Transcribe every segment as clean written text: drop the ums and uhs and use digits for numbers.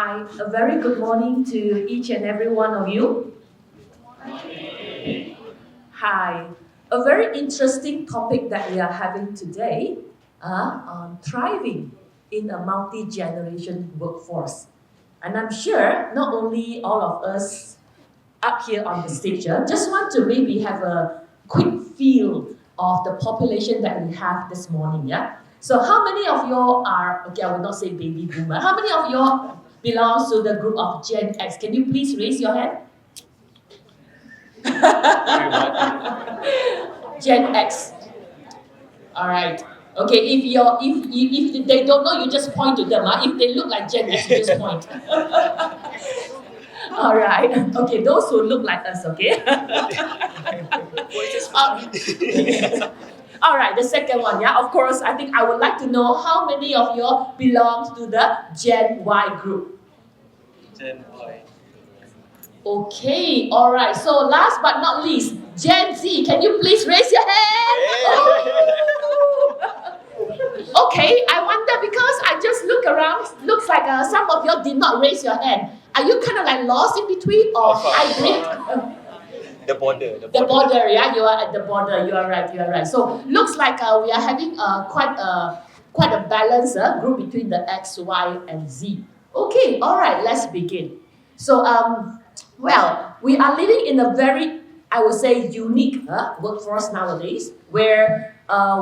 Hi, a very good morning to each and every one of you. Hi, a very interesting topic that we are having today on thriving in a multi-generation workforce. And I'm sure not only all of us up here on the stage, just want to maybe have a quick feel of the population that we have this morning, yeah? So how many of you are, okay, I will not say baby boomer, how many of you belongs to the group of Gen X? Can you please raise your hand? Gen X. All right. Okay, if they don't know, you just point to them. If they look like Gen X, you just point. All right. Okay, those who look like us, okay? All right, the second one, yeah. Of course, I think I would like to know how many of you belong to the Gen Y group. Gen Y. Okay, all right. So last but not least, Gen Z. Can you please raise your hand? Oh. Okay, I wonder because I just look around. Looks like some of you did not raise your hand. Are you kind of like lost in between or hybrid? The border. The border, yeah, you are at the border. You are right. You are right. So looks like we are having quite a balanced group between the X, Y, and Z. Okay, all right. Let's begin. So well, we are living in a very, I would say, unique workforce nowadays, where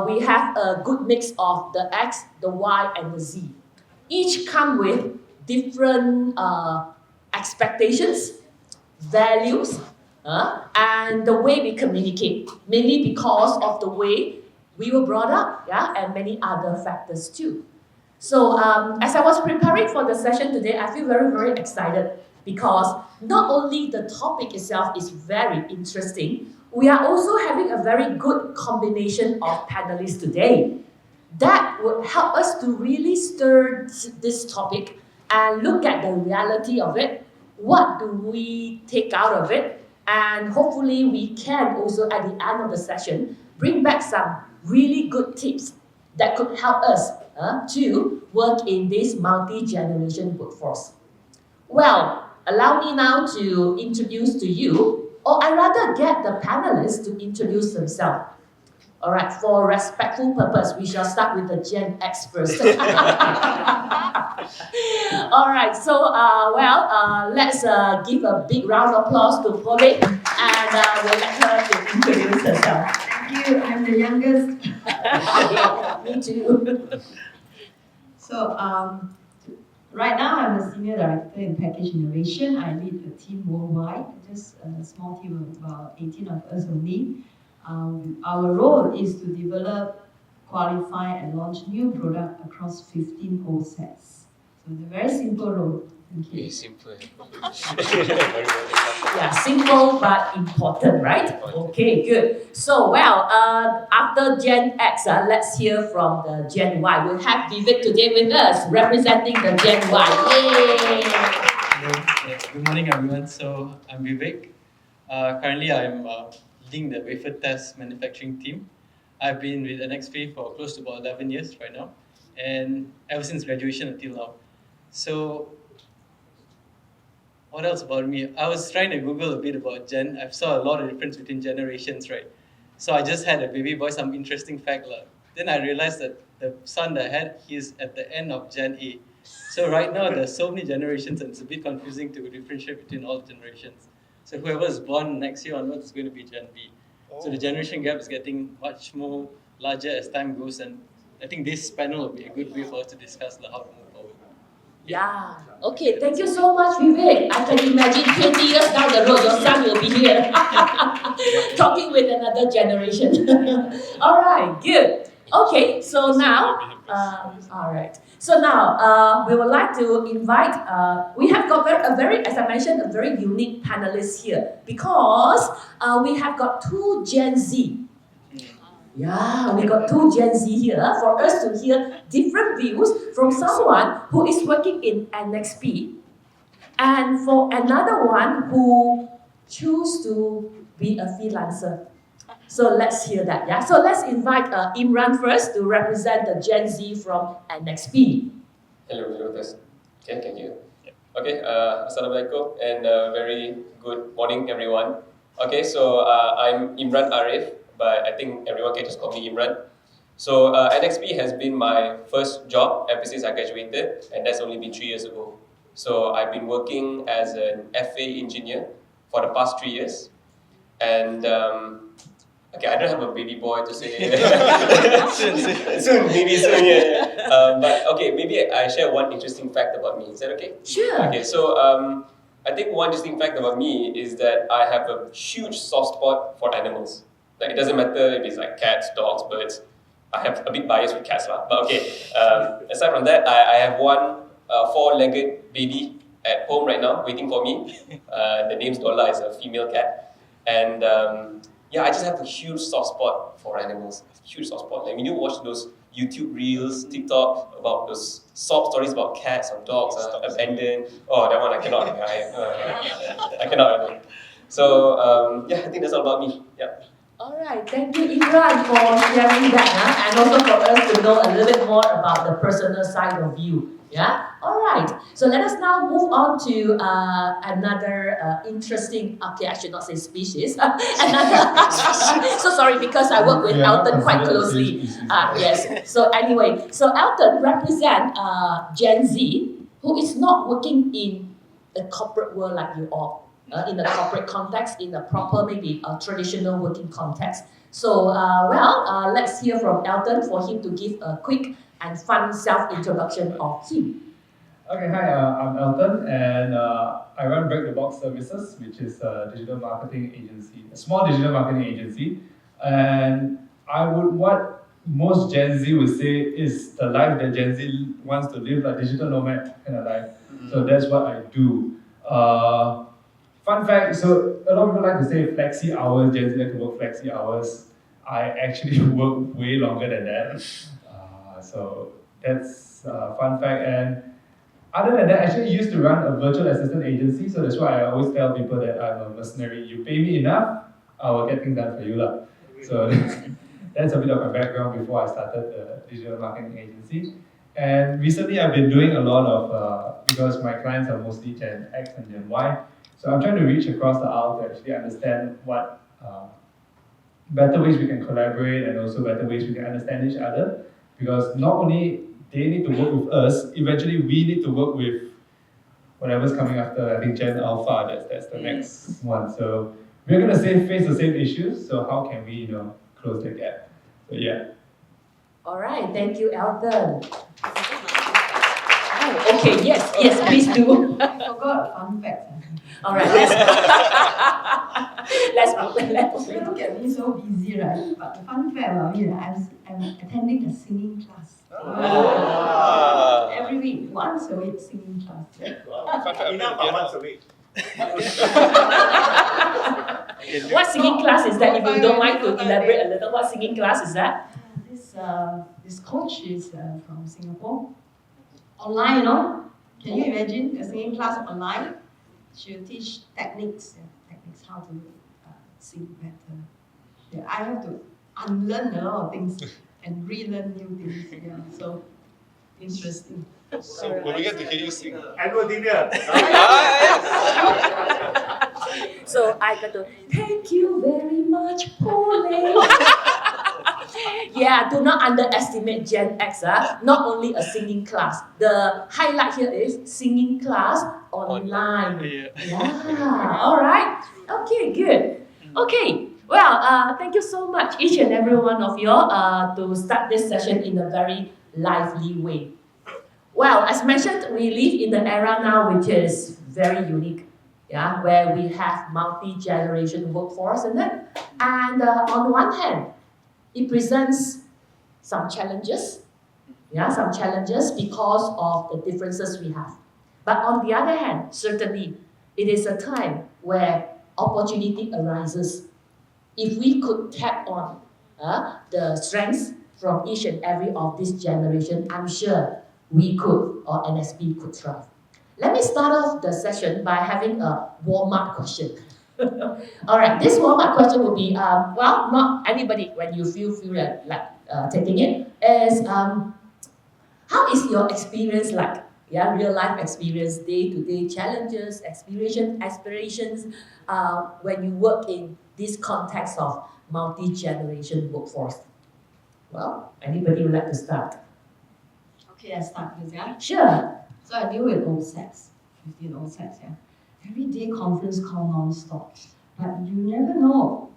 we have a good mix of the X, the Y, and the Z. Each come with different expectations, values, and the way we communicate, mainly because of the way we were brought up, yeah, and many other factors too. So as I was preparing for the session today, I feel very, very excited because not only the topic itself is very interesting, we are also having a very good combination of panelists today that would help us to really stir this topic and look at the reality of it. What do we take out of it? And hopefully we can also at the end of the session bring back some really good tips that could help us to work in this multi-generation workforce. Well, allow me now to introduce to you, or I rather get the panelists to introduce themselves. All right, for respectful purpose, we shall start with the Gen X first. All right, so let's give a big round of applause to Pauline, and we'll let her to introduce herself. Thank you. I'm the youngest. Me too. So right now I'm a senior director in package innovation. I lead a team worldwide, just a small team of about 18 of us only. Our role is to develop, qualify, and launch new product across 15 OSATs. So it's a very simple role. Thank you. Very simple. Yeah, simple but important, right? Okay, good. So, well, after Gen X, let's hear from the Gen Y. We'll have Vivek today with us, representing the Gen Y. Yay! Hello. Good morning, everyone. So I'm Vivek. Currently, I'm leading the wafer test manufacturing team. I've been with NXP for close to about 11 years right now, and ever since graduation until now. So what else about me? I was trying to Google a bit about Gen. I saw a lot of difference between generations, right? So I just had a baby boy, some interesting fact. Then I realized that the son that I had, he's at the end of Gen A. So right now, there's so many generations, and it's a bit confusing to differentiate between all generations. So whoever is born next year onwards is going to be Gen B. So the generation gap is getting much more larger as time goes, and I think this panel will be a good way for us to discuss how to move forward. Yeah. Okay, thank you so much, Vivek. I can imagine 20 years down the road, your son will be here talking with another generation. All right, good. Okay, so now, all right. So now, we would like to invite, we have got a very, as I mentioned, a very unique panelist here because we have got two Gen Z. Yeah, we got two Gen Z here for us to hear different views from someone who is working in NXP and for another one who choose to be a freelancer. So let's hear that, yeah? So let's invite Imran first to represent the Gen Z from NXP. Hello, test. Can you? Okay, Assalamualaikum and very good morning, everyone. Okay, so I'm Imran Arif, but I think everyone can just call me Imran. So NXP has been my first job ever since I graduated, and that's only been 3 years ago. So I've been working as an FA engineer for the past 3 years, and okay, I don't have a baby boy to say. Soon, maybe soon, yeah. But okay, maybe I share one interesting fact about me. Is that okay? Sure. Okay, so I think one interesting fact about me is that I have a huge soft spot for animals. Like it doesn't matter if it's like cats, dogs, birds. I have a bit bias with cats lah. But okay, aside from that, I have one four-legged baby at home right now waiting for me. The name's Dola, is a female cat. And yeah, I just have a huge soft spot for animals. Huge soft spot. Like when you watch those YouTube reels, TikTok about those sob stories about cats or dogs abandoned. Oh, that one I cannot. I cannot. So yeah, I think that's all about me. Yeah. All right, thank you, Imran, for sharing that, and also for us to know a little bit more about the personal side of you. Yeah. All right. So let us now move on to another interesting. Okay, I should not say species. Another. So sorry because I work with Elton quite closely. Yes. So anyway, so Elton represents Gen Z who is not working in a corporate world like you all. In a corporate context, in a proper, maybe a traditional working context. So, let's hear from Elton for him to give a quick and fun self-introduction of him. Okay, hi, I'm Elton, and I run Break the Box Services, which is a digital marketing agency, a small digital marketing agency. And what most Gen Z would say is the life that Gen Z wants to live, like digital nomad kind of life. So that's what I do. Fun fact, so a lot of people like to say flexi hours, Gen Z like to work flexi hours. I actually work way longer than that. So that's a fun fact. And other than that, I actually used to run a virtual assistant agency, so that's why I always tell people that I'm a mercenary. You pay me enough, I will get things done for you. So that's a bit of my background before I started the digital marketing agency. And recently I've been doing a lot of, because my clients are mostly Gen X and Gen Y, so I'm trying to reach across the aisle to actually understand what better ways we can collaborate and also better ways we can understand each other. Because not only they need to work with us, eventually we need to work with whatever's coming after, I think Gen Alpha, that's the next one. So we're gonna face the same issues, so how can we, close the gap? So yeah. All right, thank you, Elton. Oh, okay, yes, please do. I forgot a fun fact. All right, let's You look at me so busy, right? But the fun fact about me, I'm attending a singing class. Every week, once a week, singing class. Enough for once a week. What singing class is that? If you don't mind to elaborate a little, what singing class is that? This coach is from Singapore. Online, Can you imagine a singing class online? She'll teach techniques how to sing better. Yeah, I have to unlearn a lot of things and relearn new things. Yeah, so interesting. So when we get to hear you sing, annual dinner. So I got to thank you very much, Pauline. Yeah, do not underestimate Gen X. Not only a singing class. The highlight here is singing class online. Yeah. All right. Okay, good. Okay. Well, thank you so much, each and every one of you, to start this session in a very lively way. Well, as mentioned, we live in the era now which is very unique. Yeah, where we have multi-generation workforce in it. And on one hand, it presents some challenges, because of the differences we have. But on the other hand, certainly, it is a time where opportunity arises. If we could tap on the strengths from each and every of this generation, I'm sure we could, or NXP could thrive. Let me start off the session by having a warm-up question. All right, this warm-up question will be, not anybody, when you feel like taking it, is how is your experience like Yeah, real life experience, day-to-day challenges, aspirations, when you work in this context of multi-generation workforce. Well, anybody would like to start? Okay, I start first, yeah? Sure. So I deal with old sets, 15 old sets, yeah. Every day conference call non-stop. But you never know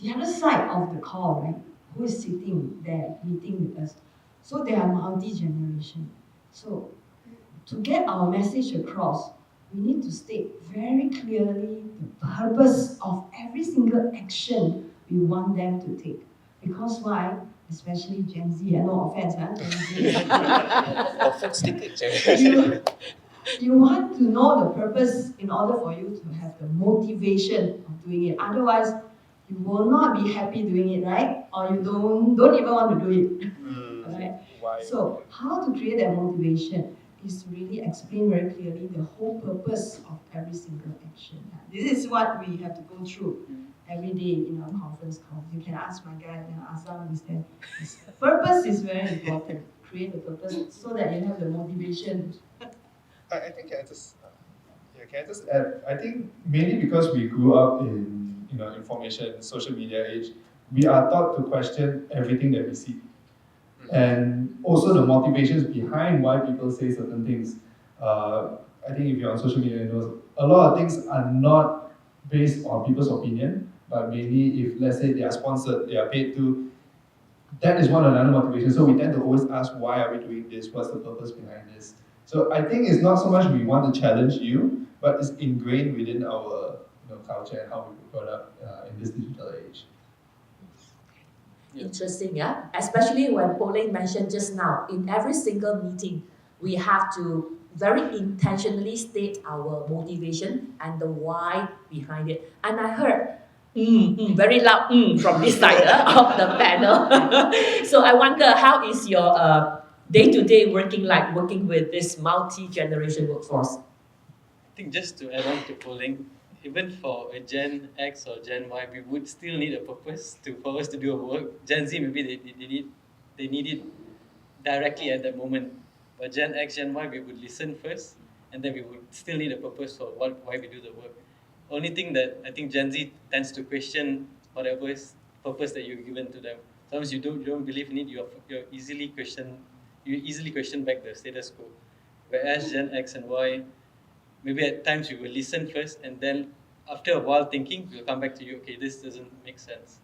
the other side of the call, right? Who is sitting there meeting with us. So they are multi-generation. So to get our message across, we need to state very clearly the purpose of every single action we want them to take. Because why? Especially Gen Z, no offense, huh? Offense taken. You want to know the purpose in order for you to have the motivation of doing it. Otherwise, you will not be happy doing it, right? Or you don't even want to do it. Right? Why? So how to create that motivation is to really explain very clearly the whole purpose of every single action. This is what we have to go through every day in our conference calls. You can ask my guy, Azam is there. His purpose is very important. Create the purpose so that you have the motivation. I think can I just add? I think mainly because we grew up in information, social media age, we are taught to question everything that we see, and also the motivations behind why people say certain things. I think if you're on social media, you know a lot of things are not based on people's opinion, but mainly if let's say they are sponsored, they are paid to. That is one of another motivation. So we tend to always ask, why are we doing this? What's the purpose behind this? So I think it's not so much we want to challenge you, but it's ingrained within our culture and how we were brought up in this digital age. Interesting, yeah? Especially when Pauline mentioned just now, in every single meeting, we have to very intentionally state our motivation and the why behind it. And I heard very loud from this side of the panel. So I wonder, how is your day-to-day working with this multi-generation workforce? I think just to add on to polling, even for a Gen X or Gen Y, we would still need a purpose for us to do a work. Gen Z, maybe they need it directly at that moment. But Gen X, Gen Y, we would listen first, and then we would still need a purpose for why we do the work. Only thing that I think Gen Z tends to question whatever is purpose that you've given to them. Sometimes you don't believe in it, you easily question back the status quo. Whereas Gen X and Y, maybe at times we will listen first, and then after a while thinking, we'll come back to you. Okay, this doesn't make sense.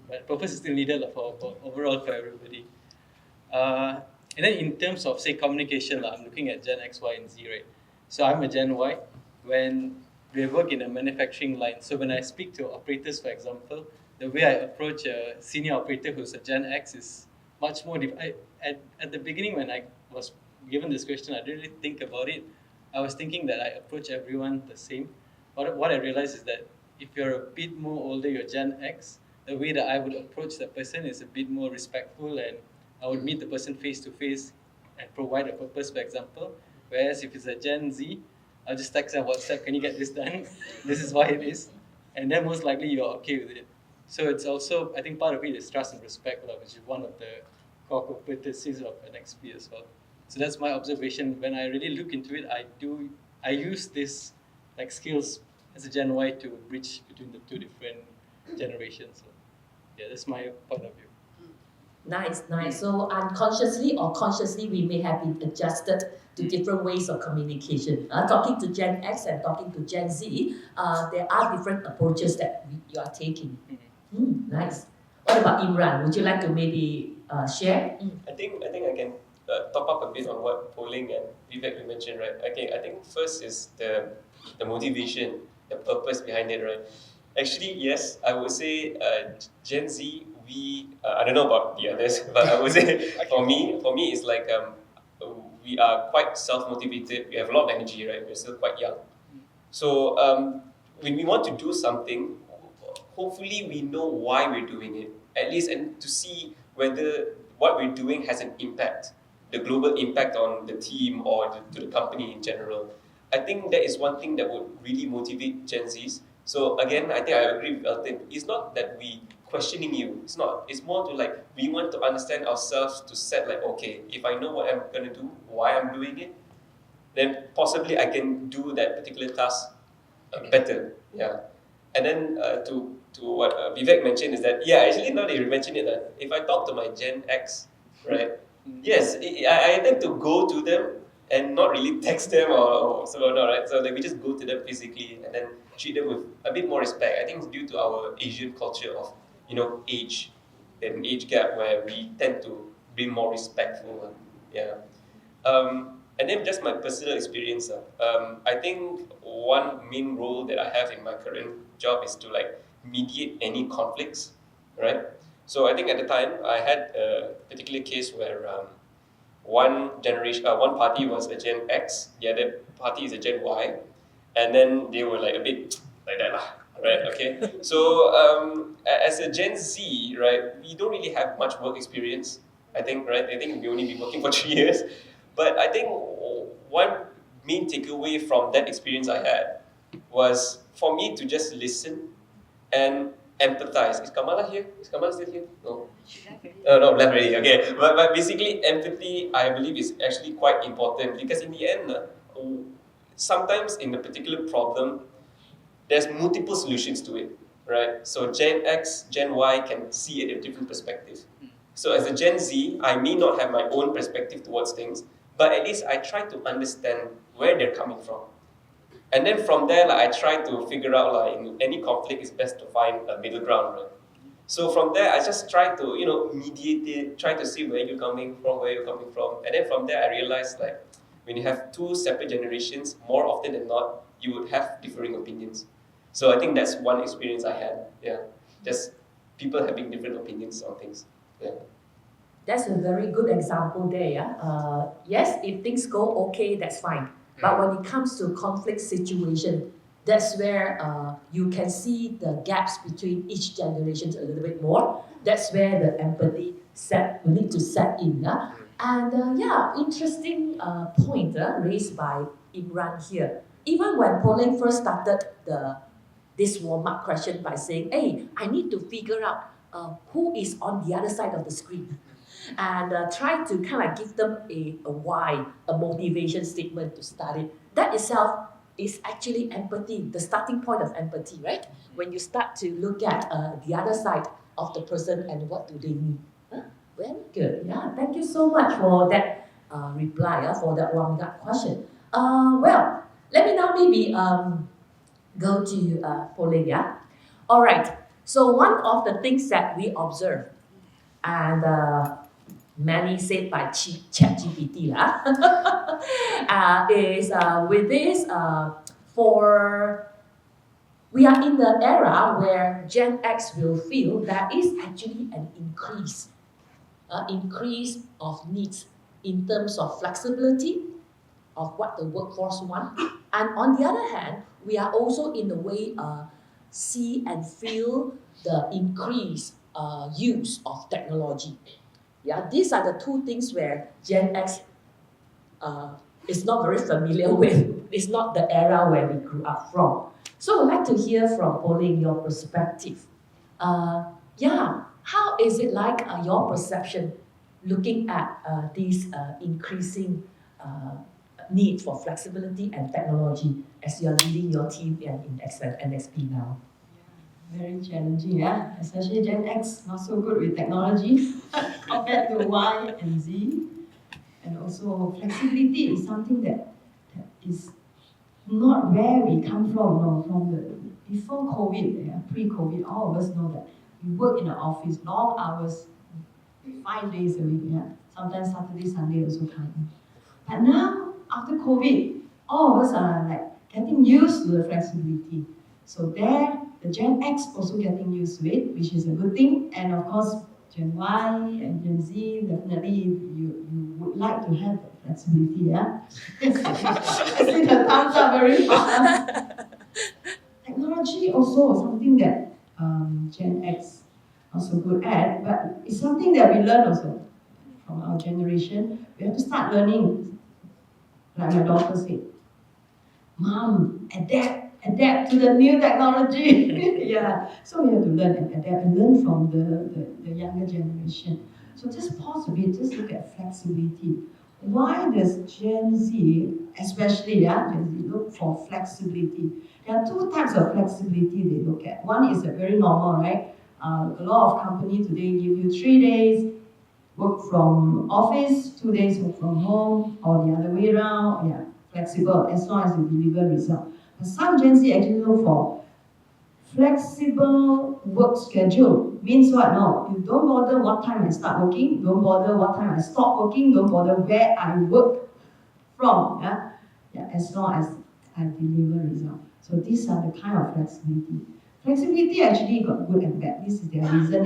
But purpose is still needed for overall for everybody. And then in terms of say communication, I'm looking at Gen X, Y, and Z, right? So I'm a Gen Y. When we work in a manufacturing line, so when I speak to operators, for example, the way I approach a senior operator who's a Gen X is much more. At the beginning, when I was given this question, I didn't really think about it. I was thinking that I approach everyone the same. What I realized is that if you're a bit more older, you're Gen X, the way that I would approach the person is a bit more respectful, and I would meet the person face to face and provide a purpose, for example. Whereas if it's a Gen Z, I'll just text them on WhatsApp, can you get this done? This is why it is. And then most likely you're okay with it. So it's also, I think part of it is trust and respect, which is one of the core competencies of NXP as well. So that's my observation. When I really look into it, I use this like skills as a Gen Y to bridge between the two different generations. So yeah, that's my point of view. Nice. So unconsciously or consciously, we may have been adjusted to different ways of communication. Talking to Gen X and talking to Gen Z, there are different approaches that you are taking. Nice. What about Imran? Would you like to maybe share? I think I can top up a bit on what Pauline and Vivek mentioned, right? Okay, I think first is the motivation, the purpose behind it, right? Actually, yes, I would say Gen Z, I don't know about the others, but I would say for me, it's like we are quite self-motivated. We have a lot of energy, right? We're still quite young. So when we want to do something, hopefully we know why we're doing it, at least, and to see whether what we're doing has an impact, the global impact on the team or to the company in general. I think that is one thing that would really motivate Gen Zs. So again, I think I agree with Elton. It's not that we questioning you. It's not. It's more to like we want to understand ourselves to set like, okay, if I know what I'm gonna do, why I'm doing it, then possibly I can do that particular task better. Yeah. And then to what Vivek mentioned is that, yeah, actually now that you mention it, if I talk to my Gen X, right, yes, I tend to go to them and not really text them or so on, right? So like we just go to them physically and then treat them with a bit more respect. I think it's due to our Asian culture of, age, an age gap where we tend to be more respectful. Yeah. And then just my personal experience. I think one main role that I have in my current job is to like mediate any conflicts, right? So I think at the time I had a particular case where one party was a Gen X, the other party is a Gen Y, and then they were like a bit like that lah, right? Okay. So as a Gen Z, right, we don't really have much work experience. I think, right? I think we only been working for 3 years, but I think one main takeaway from that experience I had was for me to just listen and empathize. Is Kamala here? Is Kamala still here? No. No, left already. Okay, but basically, empathy, I believe, is actually quite important because in the end, sometimes in a particular problem, there's multiple solutions to it, right? So Gen X, Gen Y can see it in a different perspective. So as a Gen Z, I may not have my own perspective towards things, but at least I try to understand where they're coming from. And then from there, like, I try to figure out, like, in any conflict, it's best to find a middle ground, right? So from there, I just try to, mediate it, try to see where you're coming from, and then from there, I realized, like, when you have two separate generations, more often than not, you would have differing opinions. So I think that's one experience I had. Yeah, just people having different opinions on things. Yeah. That's a very good example there. Yeah? Yes, if things go okay, that's fine. But when it comes to conflict situation, that's where you can see the gaps between each generation a little bit more. That's where the empathy we need to set in. And interesting point raised by Imran here. Even when Pauline first started this warm-up question by saying, hey, I need to figure out who is on the other side of the screen. And try to kind of give them a why, a motivation statement to start it. That itself is actually empathy, the starting point of empathy, right? When you start to look at the other side of the person and what do they need. Very good. Yeah, thank you so much for that reply, for that warm-up question. Well, let me now maybe go to Pauline, yeah? All right. So one of the things that we observe, and many said by ChatGPT is with this we are in the era where Gen X will feel there is actually an increase of needs in terms of flexibility of what the workforce want, and on the other hand, we are also in a way see and feel the increased use of technology. Yeah, these are the two things where Gen X is not very familiar with. It's not the era where we grew up from. So I'd like to hear from Pauline your perspective. How is it like your perception looking at these increasing need for flexibility and technology as you're leading your team in NXP now? Very challenging, yeah. Especially Gen X, not so good with technology compared to Y and Z. And also flexibility is something that is not where we come from. No, before COVID, pre-COVID, all of us know that we work in the office, long hours, 5 days a week, yeah. Sometimes Saturday, Sunday also come. But now, after COVID, all of us are like getting used to the flexibility. So the Gen X also getting used to it, which is a good thing. And of course, Gen Y and Gen Z, definitely you would like to have that flexibility, yeah? I see the thumbs up very fast. Technology also something that Gen X not so good at, but it's something that we learn also from our generation. We have to start learning, like my daughter said, Mom, adapt to the new technology. Yeah, so we have to learn and adapt and learn from the younger generation. So just pause a bit, just look at flexibility. Why does Gen Z, especially Gen Z, look for flexibility? There are two types of flexibility they look at. One is a very normal, right? A lot of companies today give you 3 days work from office, 2 days work from home, or the other way around. Yeah, flexible as long as you deliver result. But some Gen Z actually look for flexible work schedule. Means what? No, you don't bother what time I start working, don't bother what time I stop working, don't bother where I work from. Yeah, as long as I deliver result. So these are the kind of flexibility. Flexibility actually got good and bad. This is their reason.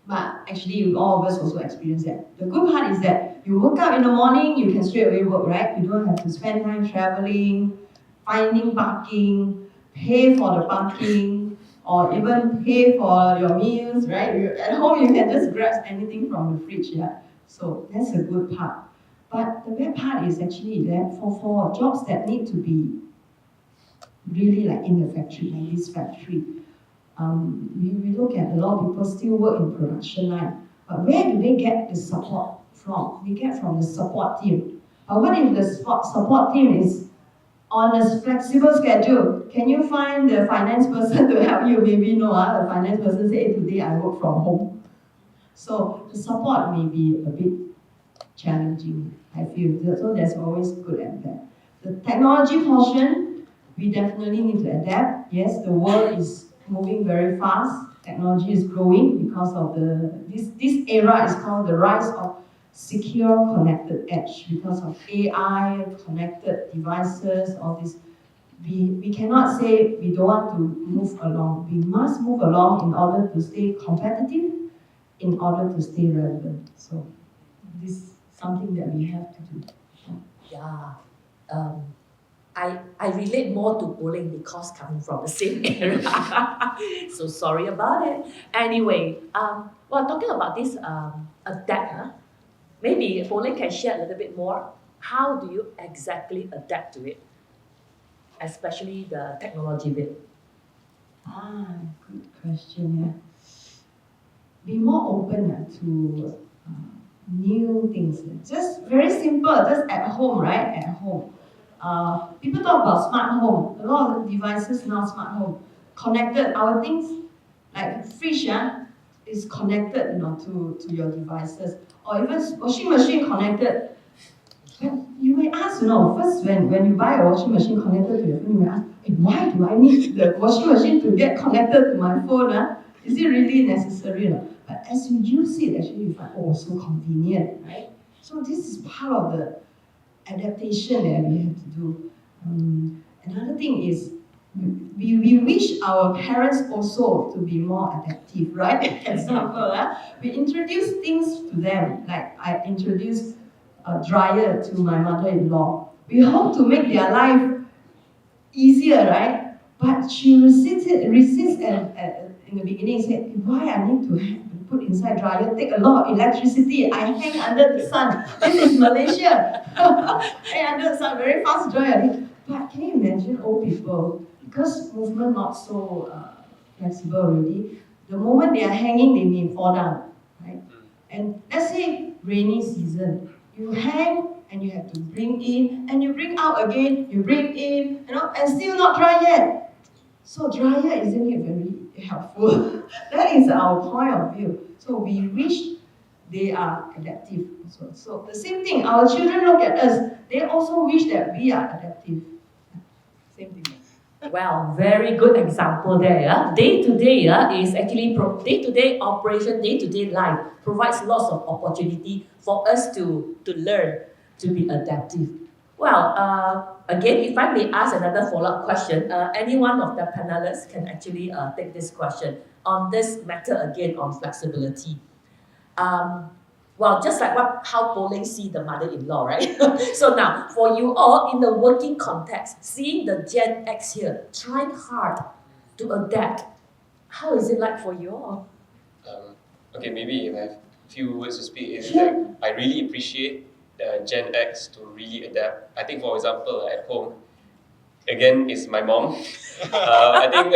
But actually, all of us also experience that. The good part is that you wake up in the morning, you can straight away work, right? You don't have to spend time traveling, finding parking, pay for the parking, or even pay for your meals, right? At home, you can just grab anything from the fridge, yeah? So that's a good part. But the bad part is actually that for jobs that need to be really like in the factory, like this factory, we look at a lot of people still work in production line. But where do they get the support from? They get from the support team. But what if the support team is on a flexible schedule? Can you find the finance person to help you? Maybe no, the finance person say, hey, today I work from home. So the support may be a bit challenging, I feel. So there's always good and bad. The technology portion, we definitely need to adapt. Yes, the world is moving very fast. Technology is growing because of this era is called the rise of secure connected edge because of AI, connected devices, all this. We cannot say we don't want to move along. We must move along in order to stay competitive, in order to stay relevant. So this is something that we have to do. Yeah. I relate more to bullying because coming from the same area. So sorry about it. Anyway, well, talking about this adapt, maybe Pauline can share a little bit more. How do you exactly adapt to it, especially the technology bit? Good question. Yeah. Be more open to new things. Just very simple, just at home, right? At home. People talk about smart home. A lot of devices now, smart home. Connected, our things, like fridge, is connected to your devices. Or even washing machine connected. But you may ask, first when you buy a washing machine connected to your phone, you may ask, hey, why do I need the washing machine to get connected to my phone? Is it really necessary? But as you use it, actually you find, so convenient, right? So this is part of the adaptation that we have to do. Another thing is, we wish our parents also to be more adaptive, right? Example, we introduce things to them, like I introduced a dryer to my mother-in-law. We hope to make their life easier, right? But she resists in the beginning, said, why I need to put inside dryer, take a lot of electricity, I hang under the sun. This is Malaysia. Hang under the sun, very fast dryer. But can you imagine old people, because movement not so flexible already, the moment they are hanging, they may fall down, right? And let's say rainy season, you hang and you have to bring in, and you bring out again, you bring in, and still not dry yet. So dryer, isn't it very helpful? That is our point of view. So we wish they are adaptive also. So the same thing, our children look at us, they also wish that we are adaptive. Same thing. Well, very good example there. Day to day is actually day-to-day operation, day-to-day life provides lots of opportunity for us to learn, to be adaptive. Well, again, if I may ask another follow-up question, any one of the panelists can actually take this question on this matter again on flexibility. Well, just like how Pauline see the mother-in-law, right? So now, for you all in the working context, seeing the Gen X here trying hard to adapt, how is it like for you all? Okay, maybe if I have a few words to speak, is Sure. that I really appreciate Gen X to really adapt. I think, for example, at home, again, is my mom. I think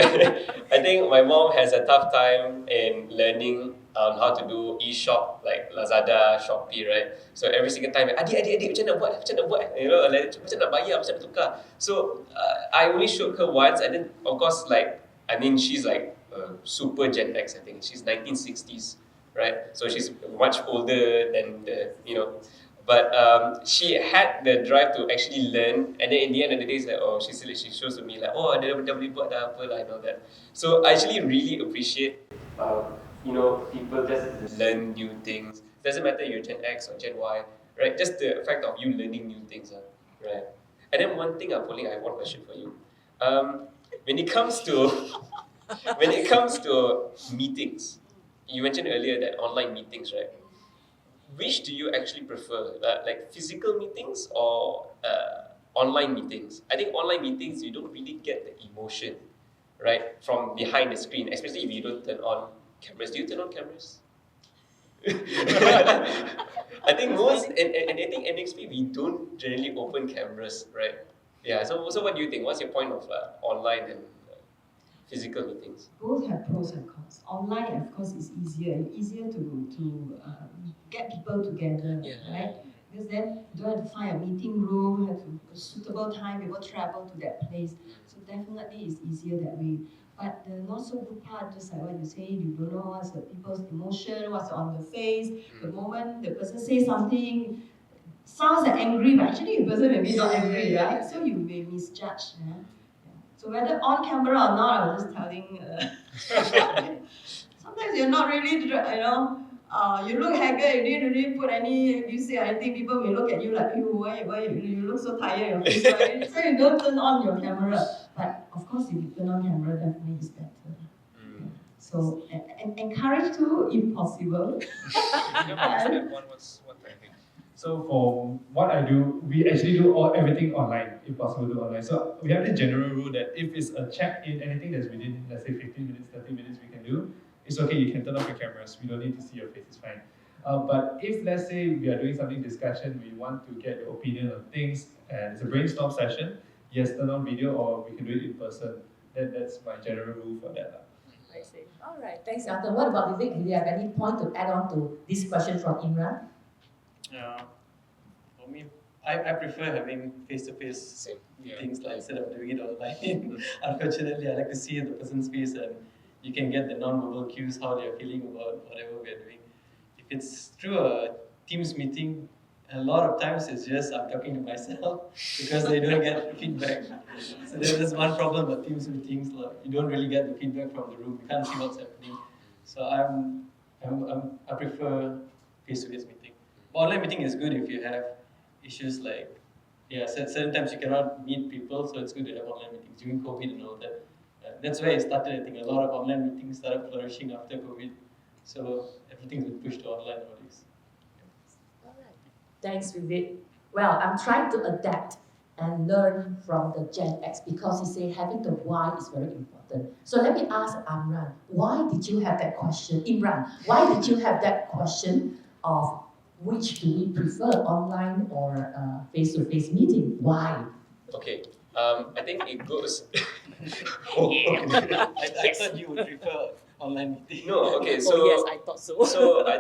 I think my mom has a tough time in learning on how to do e-shop like Lazada, Shopee, right? So every single time, adik, macam nak buat, you know, like, macam nak bayar, macam nak tukar. So I only showed her once, and then of course, like, I mean, she's like super Gen X, I think. She's 1960s, right? So she's much older than the, you know, but she had the drive to actually learn, and then in the end of the day, it's like, oh, she shows to me like, oh, dah boleh buat dah apa lah and all that. So I actually really appreciate, you know, people just learn new things. Doesn't matter you're Gen X or Gen Y, right? Just the fact of you learning new things, right? And then one thing, Pauline, I have one question for you. When it comes to meetings, you mentioned earlier that online meetings, right? Which do you actually prefer, like physical meetings or online meetings? I think online meetings, you don't really get the emotion, right, from behind the screen, especially if you don't turn on cameras. Do you turn on cameras? I think most, and I think NXP, we don't generally open cameras, right? Yeah, so what do you think? What's your point of online and physical meetings? Both have pros and cons. Online, of course, is easier to get people together, right? Because then you don't have to find a meeting room, have a suitable time, people travel to that place. So definitely it's easier that way. But the not so good part, just like what you say, you don't know what's the people's emotion, what's on the face. The moment the person says something, sounds like angry, but actually the person may be not angry, right? So you may misjudge. Yeah? So whether on camera or not, I was just telling, sometimes you're not really, you know, you look haggard, you didn't really put any, if you say anything, people may look at you like, why you look so tired, your face, right? So you don't turn on your camera. But of course, if you turn on camera, definitely is better. Yeah. So, and encourage to, if possible. So for what I do, we actually do everything online, if possible, do online. So we have this general rule that if it's a check-in, anything that's within, let's say 15 minutes, 30 minutes we can do, it's okay, you can turn off your cameras. We don't need to see your face, it's fine. But if, let's say, we are doing something discussion, we want to get your opinion on things, and it's a brainstorm session, yes, turn on video, or we can do it in person. That's my general rule for that. I see. All right, thanks, Elton. What about Vivek? Do you have any point to add on to this question from Imran? For me, I prefer having face-to-face meetings instead of doing it online. Unfortunately, I like to see the person's face and you can get the non-verbal cues, how they're feeling about whatever we're doing. If it's through a Teams meeting, a lot of times it's just I'm talking to myself because they don't get feedback. So there's one problem about Teams meetings, like you don't really get the feedback from the room. You can't see what's happening. So I prefer face-to-face meeting. Online meeting is good if you have issues like, certain times you cannot meet people, so it's good to have online meetings during COVID and all that. That's where it started. I think a lot of online meetings started flourishing after COVID. So everything's been pushed to online nowadays. All right. Thanks, Vivek. Well, I'm trying to adapt and learn from the Gen X because he said having the why is very important. So let me ask Amran, why did you have that question? Imran, why did you have that question of which do we prefer, online or face-to-face meeting? Why? Okay, I think it goes. I thought you would prefer online meeting. No, okay. So yes, I thought so. So I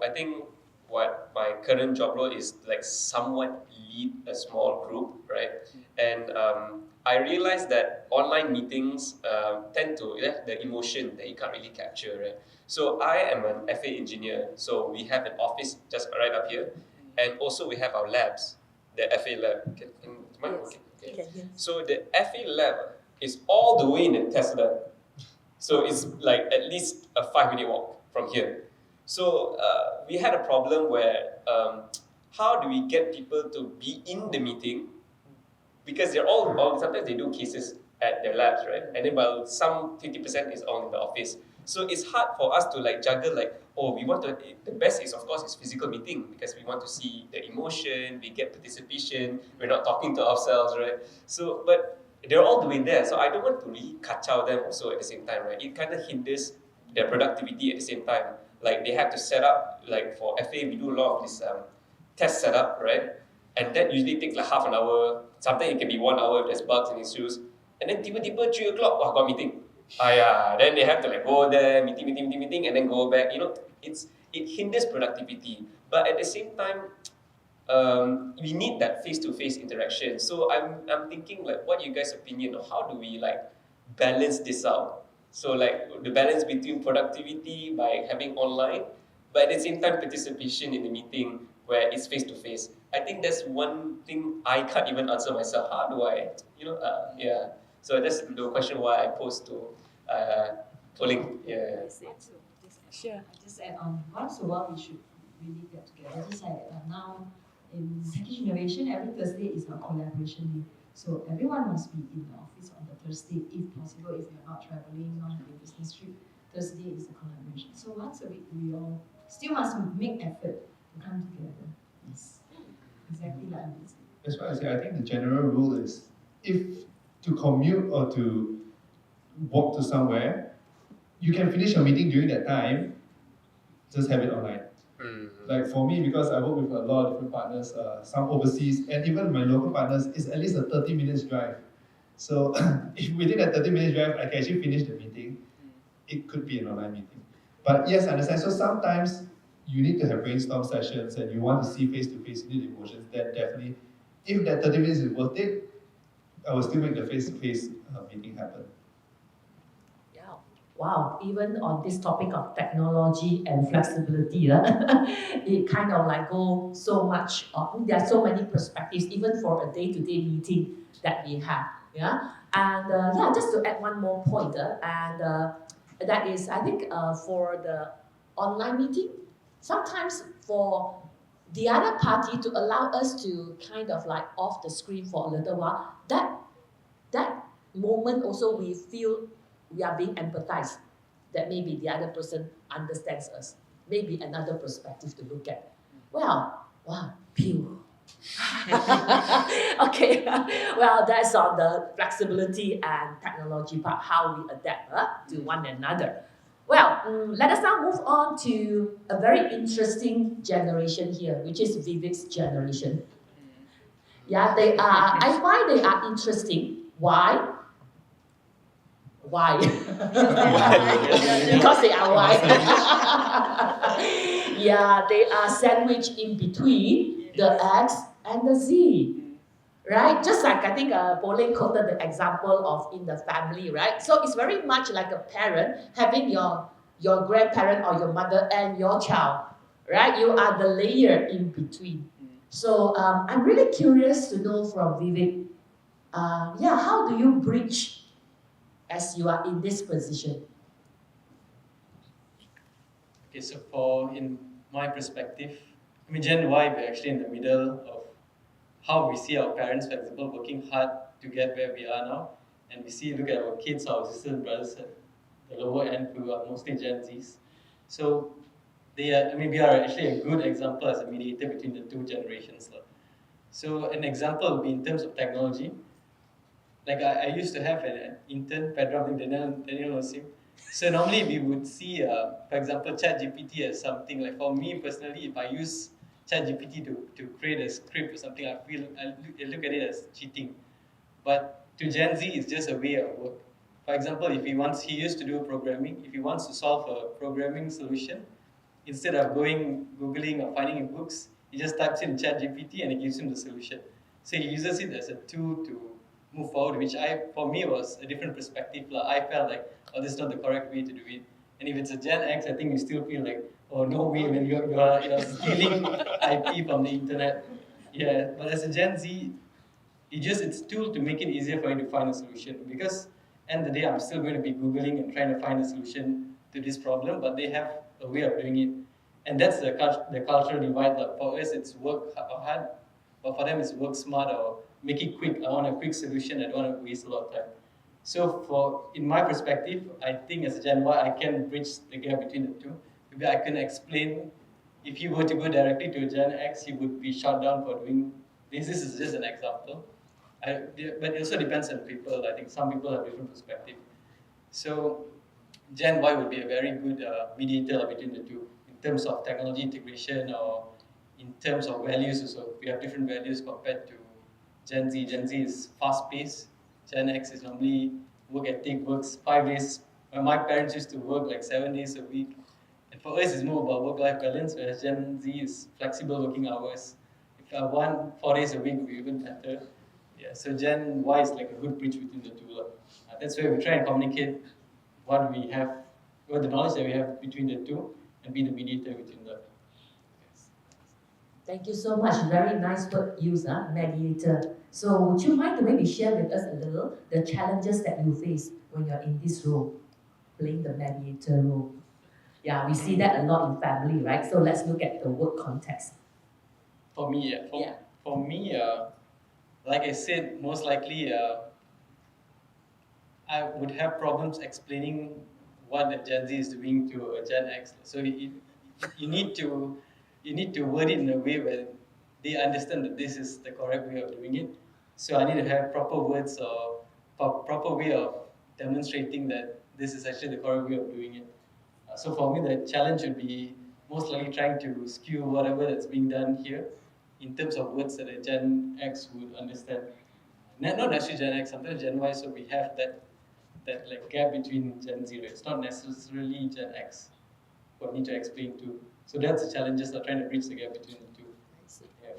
think what my current job role is like somewhat lead a small group, right? And I realized that online meetings tend to the emotion that you can't really capture, right? So I am an FA engineer, so we have an office just right up here, and also we have our labs, the FA lab. Okay. So the FA lab is all the way in the Tesla, so it's like at least a 5-minute walk from here. So we had a problem where how do we get people to be in the meeting, because they're all sometimes they do cases at their labs, right? And then while some 50% is all in the office. So it's hard for us to like juggle we want to, the best is of course is physical meeting because we want to see the emotion, we get participation, we're not talking to ourselves, right? So, but they're all doing that, so I don't want to really kacau them also at the same time, right? It kind of hinders their productivity at the same time. Like they have to set up, like for FA, we do a lot of this test setup, right? And that usually takes like half an hour, sometimes it can be 1 hour if there's bugs and issues. And then tiba-tiba 3 o'clock, got meeting. Then they have to like go there, meeting, and then go back. It hinders productivity. But at the same time, we need that face-to-face interaction. So I'm thinking like, what you guys' opinion on how do we like balance this out? So like the balance between productivity by having online, but at the same time participation in the meeting where it's face-to-face. I think that's one thing I can't even answer myself. How do I, yeah. So that's the question why I posed to polling. Yeah. Sure. I just add on. Once in a while, we should really get together. Just like now in package innovation, every Thursday is our collaboration day. So everyone must be in the office on the Thursday, if possible. If you're not traveling, not having business trip, Thursday is a collaboration. So once a week, we all still must make effort to come together. Yes, exactly like I'm saying. That's why I say I think the general rule is if to commute or to walk to somewhere, you can finish your meeting during that time, just have it online. Like for me, because I work with a lot of different partners, some overseas, and even my local partners, it's at least a 30 minutes drive. So if within that 30 minutes drive, I can actually finish the meeting, it could be an online meeting. But yes, I understand. So sometimes you need to have brainstorm sessions and you want to see face-to-face, you need emotions, then definitely, if that 30 minutes is worth it, I will still make the face-to-face meeting happen. Wow, even on this topic of technology and flexibility, it kind of like go so much, there are so many perspectives, even for a day-to-day meeting that we have, yeah? And just to add one more point, that is, I think for the online meeting, sometimes for the other party to allow us to kind of like off the screen for a little while, that moment also we feel we are being empathized, that maybe the other person understands us, maybe another perspective to look at. Well, wow, pew. Okay, well, that's on the flexibility and technology part, how we adapt to one another. Well, let us now move on to a very interesting generation here, which is Vivek's generation. Yeah, they are, I find they are interesting. Why? Why? Because they are white. Yeah, they are sandwiched in between the X and the Z. Right? Just like I think Pauline quoted the example of in the family, right? So it's very much like a parent having your grandparent or your mother and your child, right? You are the layer in between. So I'm really curious to know from Vivek, how do you bridge as you are in this position? Okay, so in my perspective, Gen Y, we're actually in the middle of how we see our parents, for example, working hard to get where we are now. And look at our kids, our sisters and brothers at the lower end, who are mostly Gen Zs. So we are actually a good example as a mediator between the two generations. So an example would be in terms of technology. Like I used to have an intern, Pedro, Daniel knows him. So normally we would see, for example, ChatGPT as something like, for me personally, if I use ChatGPT to create a script or something, I look at it as cheating. But to Gen Z, it's just a way of work. For example, if he used to do programming, if he wants to solve a programming solution, instead of Googling or finding in books, he just types in ChatGPT and it gives him the solution. So he uses it as a tool to move forward, which for me was a different perspective. I felt like, this is not the correct way to do it. And if it's a Gen X, I think you still feel like, oh, no way, when you are stealing IP from the internet. Yeah, but as a Gen Z, it's a tool to make it easier for you to find a solution. Because end of the day, I'm still going to be Googling and trying to find a solution to this problem, but they have a way of doing it. And that's the cultural divide. For us, it's work hard, but for them, it's work smart or make it quick. I want a quick solution. I don't want to waste a lot of time. So in my perspective, I think as a Gen Y, I can bridge the gap between the two. Maybe I can explain, if you were to go directly to a Gen X, you would be shut down for doing this. This is just an example. But it also depends on people. I think some people have different perspective. So Gen Y would be a very good mediator between the two in terms of technology integration or in terms of values also. We have different values compared to Gen Z. Gen Z is fast-paced. Gen X is normally work ethic, works 5 days. My parents used to work like 7 days a week. And for us, it's more about work-life balance, whereas Gen Z is flexible working hours. If I want 4 days a week, would be even better. Yeah, so Gen Y is like a good bridge between the two. That's where we try and communicate what we have, what the knowledge that we have between the two, and be the mediator between them. Thank you so much. Very nice word used, mediator. So would you mind to maybe share with us a little the challenges that you face when you're in this role, playing the mediator role? Yeah, we see that a lot in family, right? So let's look at the work context. For me, for me, like I said, most likely I would have problems explaining what a Gen Z is doing to a Gen X. So you need to word it in a way where they understand that this is the correct way of doing it. So I need to have proper words or proper way of demonstrating that this is actually the correct way of doing it. So for me, the challenge would be most likely trying to skew whatever that's being done here in terms of words that a Gen X would understand. Not necessarily Gen X, sometimes Gen Y, so we have that like gap between Gen Z. It's not necessarily Gen X what we need to explain to. So that's the challenges of trying to bridge the gap between the two.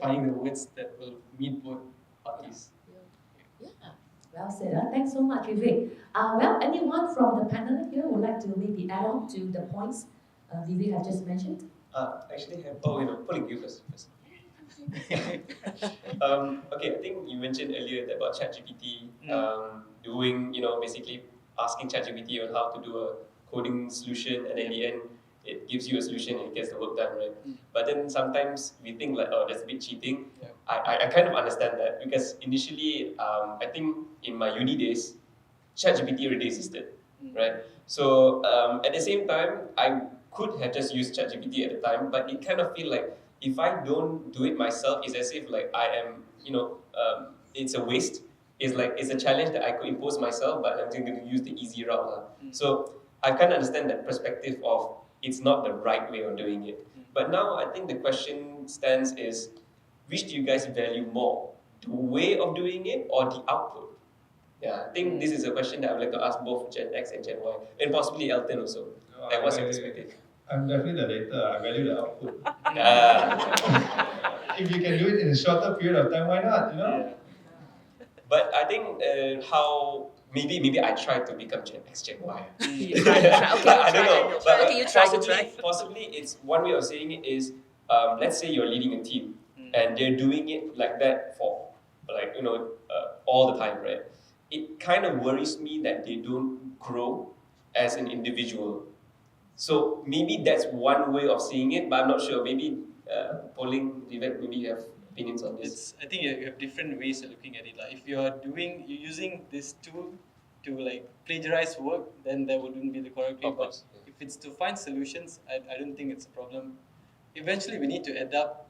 Finding the words that will meet both parties. Yeah, well said. Thanks so much, Vivek. Well, anyone from the panel here would like to maybe add on to the points Vivek have just mentioned? Actually, pulling you first. Okay, I think you mentioned earlier about ChatGPT doing, basically asking ChatGPT on how to do a coding solution, and in the end, it gives you a solution and it gets the work done, right? But then sometimes we think like, oh, that's a bit cheating. Yeah. I kind of understand that because initially, I think in my uni days, ChatGPT already existed, right? So at the same time, I could have just used ChatGPT at the time, but it kind of feel like if I don't do it myself, it's as if like I am, it's a waste. It's like it's a challenge that I could impose myself, but I'm going to use the easy route. So I kind of understand that perspective of it's not the right way of doing it. But now I think the question stands is, which do you guys value more, the way of doing it or the output? Yeah, I think this is a question that I would like to ask both Gen X and Gen Y, and possibly Elton also. Like, what's your perspective? I'm definitely the later. I value the output. Ah. If you can do it in a shorter period of time, why not? Yeah. But I think how maybe I try to become Gen X, Gen Y. You try. Okay, I don't know. But okay, you try. Possibly it's one way of saying it is, let's say you're leading a team and they're doing it like that for like all the time, right? It kind of worries me that they don't grow as an individual. So maybe that's one way of seeing it, but I'm not sure. Maybe polling, Vivek, maybe you have opinions on this. I think you have different ways of looking at it. Like if you're using this tool to like plagiarize work, then that wouldn't be the correct way. Of course. But if it's to find solutions, I don't think it's a problem. Eventually, we need to adapt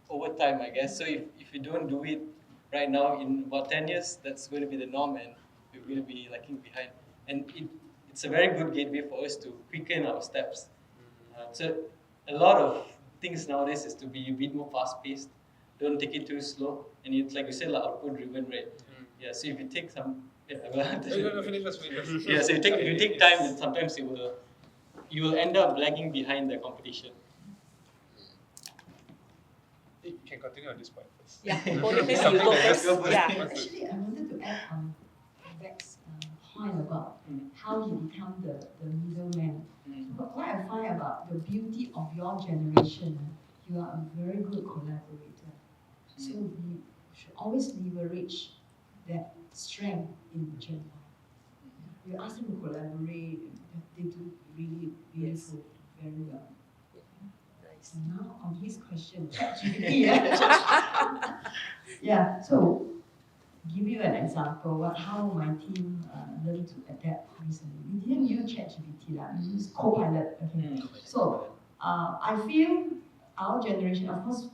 over time, I guess. So if you don't do it right now, in about 10 years, that's going to be the norm, and we're going to be lagging behind. And it's a very good gateway for us to quicken our steps. So a lot of things nowadays is to be a bit more fast-paced. Don't take it too slow, and it's like you said, like output-driven, right? Yeah. So if you take some, Finish first. yeah. So you take time, and sometimes you will end up lagging behind the competition. You can continue on this point first. Yeah, please you Something go that first. just- Yeah. Actually, I wanted to add on Vivek's point about how he become the middleman. What I find about the beauty of your generation, you are a very good collaborator. So we should always leverage that strength in Gen Y. You ask them to collaborate, they do really beautiful, very well. So now on his question, ChatGPT. Yeah, so give you an example how my team learned to adapt recently. We didn't use ChatGPT, we used Copilot. Okay. So I feel our generation, of course,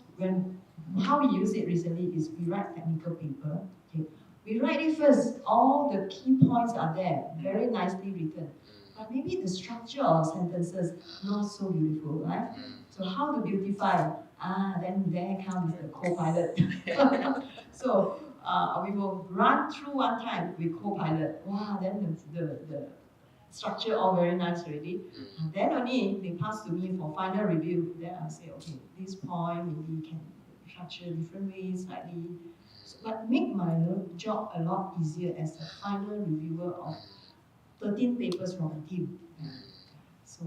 how we use it recently is we write technical paper. Okay. We write it first, all the key points are there, very nicely written. But maybe the structure of sentences not so beautiful, right? So how to beautify? Then there comes the Copilot. So we will run through one time with Copilot. Wow, then the structure all very nice already. And then only they pass to me for final review. Then I'll say, okay, this point maybe you can structure different ways slightly. So, but make my job a lot easier as a final reviewer of 13 papers from a team. So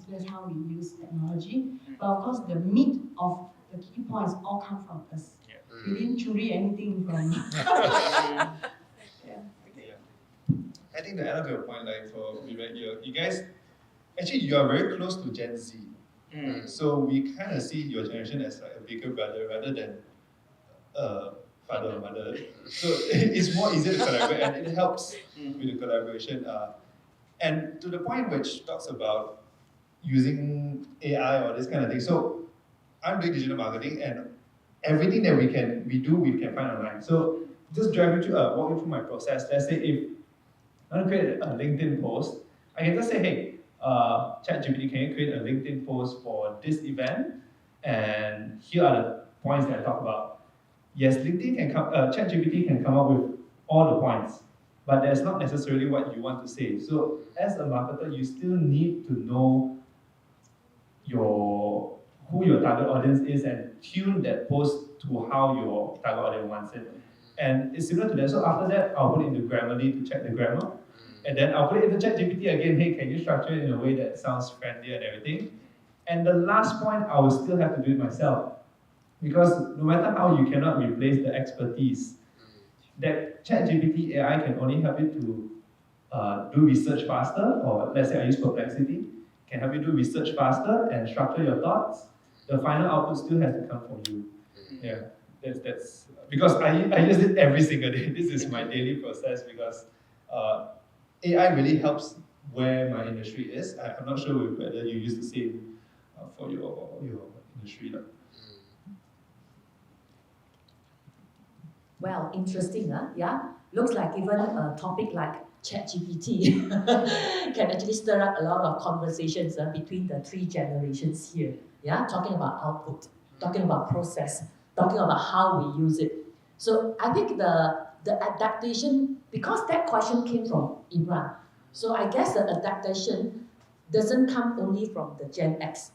that's how we use technology. But of course, the meat of the key points all come from us. We didn't choose anything from. I think the end of your point, like for Vivek, you guys, actually you are very close to Gen Z. So we kind of see your generation as like a bigger brother rather than father or mother. So it's more easier to collaborate and it helps with the collaboration. And to the point which talks about using AI or this kind of thing. So I'm doing digital marketing and everything that we can find online. So just walk you through my process. Let's say if I want to create a LinkedIn post, I can just say, hey, ChatGPT, can you create a LinkedIn post for this event? And here are the points that I talk about. Yes, ChatGPT can come up with all the points, but that's not necessarily what you want to say. So as a marketer, you still need to know who your target audience is and tune that post to how your target audience wants it. And it's similar to that. So after that, I'll put it into Grammarly to check the grammar. And then I'll put it into ChatGPT again. Hey, can you structure it in a way that sounds friendly and everything? And the last point, I will still have to do it myself. Because no matter how, you cannot replace the expertise. That ChatGPT AI can only help you to do research faster, or let's say I use Perplexity, can help you do research faster and structure your thoughts. The final output still has to come from you. Yeah, that's because I use it every single day. This is my daily process because AI really helps where my industry is. I'm not sure whether you use the same for your industry. Well, interesting, huh? Yeah. Looks like even a topic like ChatGPT can actually stir up a lot of conversations between the three generations here. Yeah, talking about output, talking about process, talking about how we use it. So I think the adaptation, because that question came from Imran, so I guess the adaptation doesn't come only from the Gen X.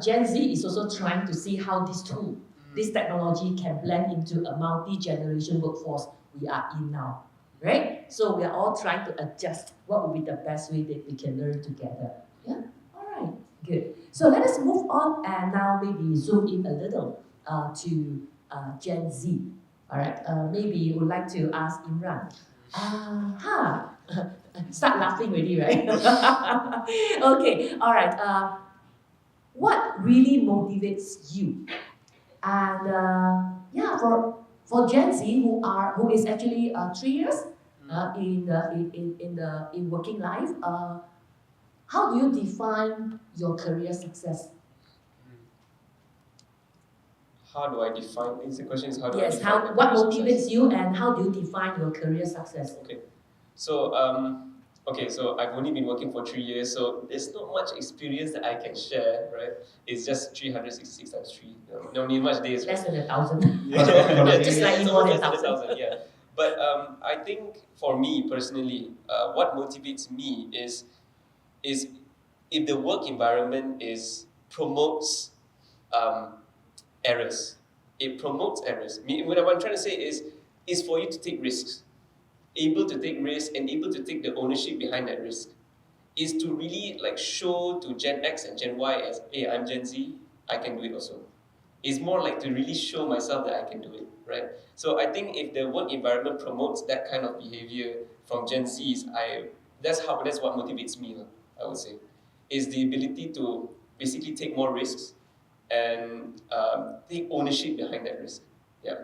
Gen Z is also trying to see how this tool, this technology can blend into a multi-generation workforce we are in now, right? So we are all trying to adjust what would be the best way that we can learn together. Yeah, all right, good. So let us move on and now maybe zoom in a little to Gen Z. All right, maybe you would like to ask Imran. Start laughing already, right? Okay, all right. What really motivates you? And yeah, for Gen Z who is actually 3 years in working life, how do you define your career success? How do I define? The question is how do I Yes, define what career motivates success? you and how do you define your career success? Okay, so so I've only been working for 3 years, so there's not much experience that I can share, right? It's just 366 times 3. No need much days. Less than 1,000. Just slightly more than 1,000. Yeah. But I think for me personally, what motivates me is if the work environment promotes errors. It promotes errors. What I'm trying to say is for you to take risks. Able to take risks and able to take the ownership behind that risk. Is to really like show to Gen X and Gen Y as, hey, I'm Gen Z, I can do it also. It's more like to really show myself that I can do it, right? So I think if the work environment promotes that kind of behavior from Gen Zs, that's what motivates me, I would say, is the ability to basically take more risks and take ownership behind that risk. Yeah,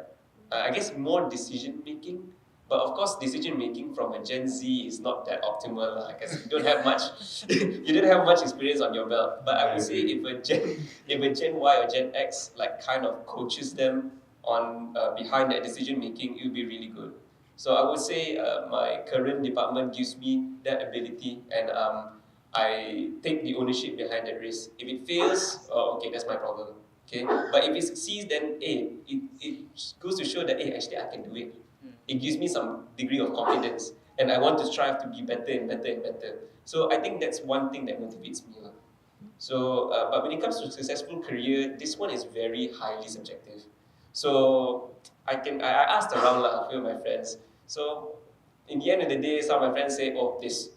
I guess more decision making, but of course, decision making from a Gen Z is not that optimal because you don't have much experience on your belt. But I would say if a Gen Y or Gen X like kind of coaches them on behind that decision making, it would be really good. So I would say my current department gives me that ability, and I take the ownership behind that risk. If it fails, okay, that's my problem. Okay, but if it succeeds, then it goes to show that actually I can do it. It gives me some degree of confidence, and I want to strive to be better and better and better. So I think that's one thing that motivates me. So, but when it comes to successful career, this one is very highly subjective. So I asked around a few of my friends. So in the end of the day, some of my friends say, oh, this,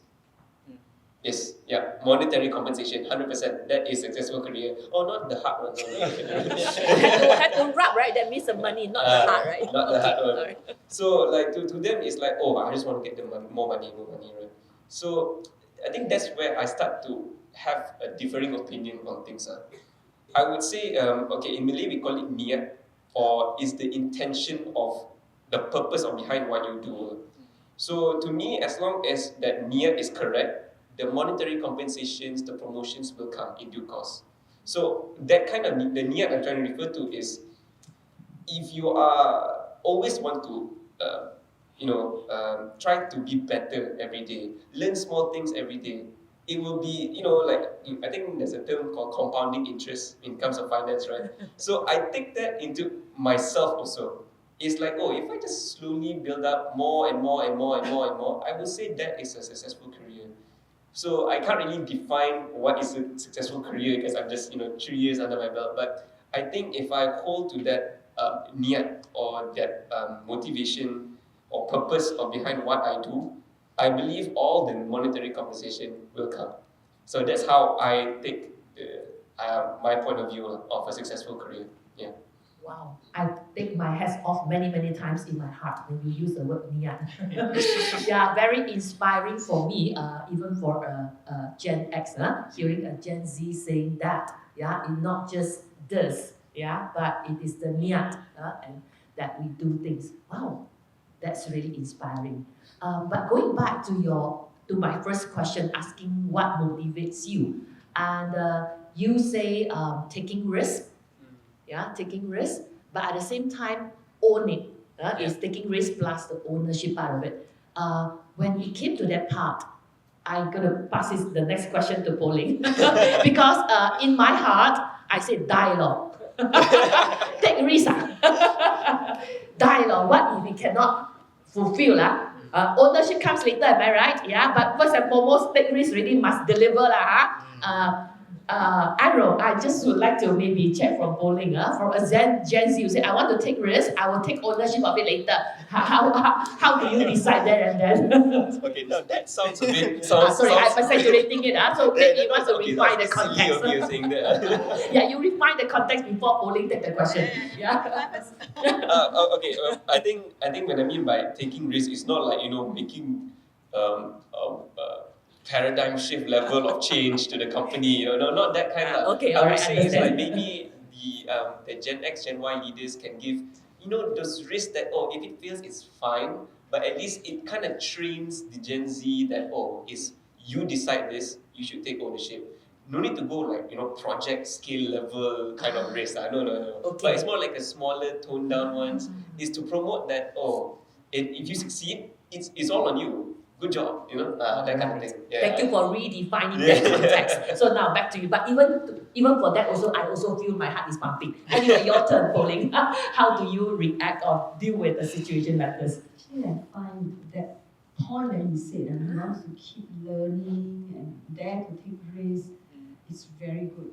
yeah, monetary compensation, 100%. That is successful career. Oh, not the hard one. Have to rub, right? That means the money, not the heart, right? Not the hard one. Alright. So like to them, it's like, oh, I just want to get the more money, right? So I think that's where I start to have a differing opinion on things. I would say, okay, in Malay we call it niat, or is the intention of the purpose of behind what you do. So to me, as long as that niat is correct, the monetary compensations, the promotions will come in due course. So that kind of the niat I'm trying to refer to is, if you are always want to, try to be better every day, learn small things every day, it will be, I think there's a term called compounding interest in terms of finance, right? So I take that into myself also. It's like, oh, if I just slowly build up more and more and more and more and more, I would say that is a successful career. So I can't really define what is a successful career because I'm just 3 years under my belt. But I think if I hold to that niat or that motivation or purpose of behind what I do, I believe all the monetary compensation will come. So that's how I take my point of view of a successful career. Yeah. Wow, I take my hats off many, many times in my heart when you use the word niat. Yeah, very inspiring for me, even for Gen X, hearing a Gen Z saying that, yeah, it not just does, yeah, but it is the niat, and that we do things. Wow, that's really inspiring. But going back to my first question, asking what motivates you, and you say taking risks. Yeah, taking risks, but at the same time, own it. Is taking risk plus the ownership part of it. When it came to that part, I'm gonna pass the next question to Pauline because in my heart, I say dialogue. Take risk. Dialogue. What if we cannot fulfill? Ownership comes later, am I right? Yeah, but first and foremost, take risk really must deliver. I don't know, I just would like to maybe check from Pauline, from a Gen Z, you say, I want to take risks, I will take ownership of it later. How do you decide that and then? Okay, now that sounds a bit... Sorry, I'm exaggerating it, so maybe you want to refine the silly context. of you saying that. Yeah, you refine the context before Pauline take the question. Yeah. Okay, I think what I mean by taking risks is not like, making paradigm shift level of change to the company, no, not that kind of. Okay, I would alright, say it's like understand. maybe the Gen X, Gen Y leaders can give, those risks that, if it fails, it's fine, but at least it kind of trains the Gen Z that, is you decide this, you should take ownership. No need to go like, project scale level kind of risk. No. Okay. But it's more like a smaller, toned down ones, is to promote that, if you succeed, it's all on you. Good job, that kind of thing. Yeah. Thank you for redefining that context. So now back to you. But even for that also, I also feel my heart is pumping. Anyway, your turn, Pauline. How do you react or deal with the situation like this? Actually, I find that point that you said, and you want to keep learning and dare to take risks, it's very good.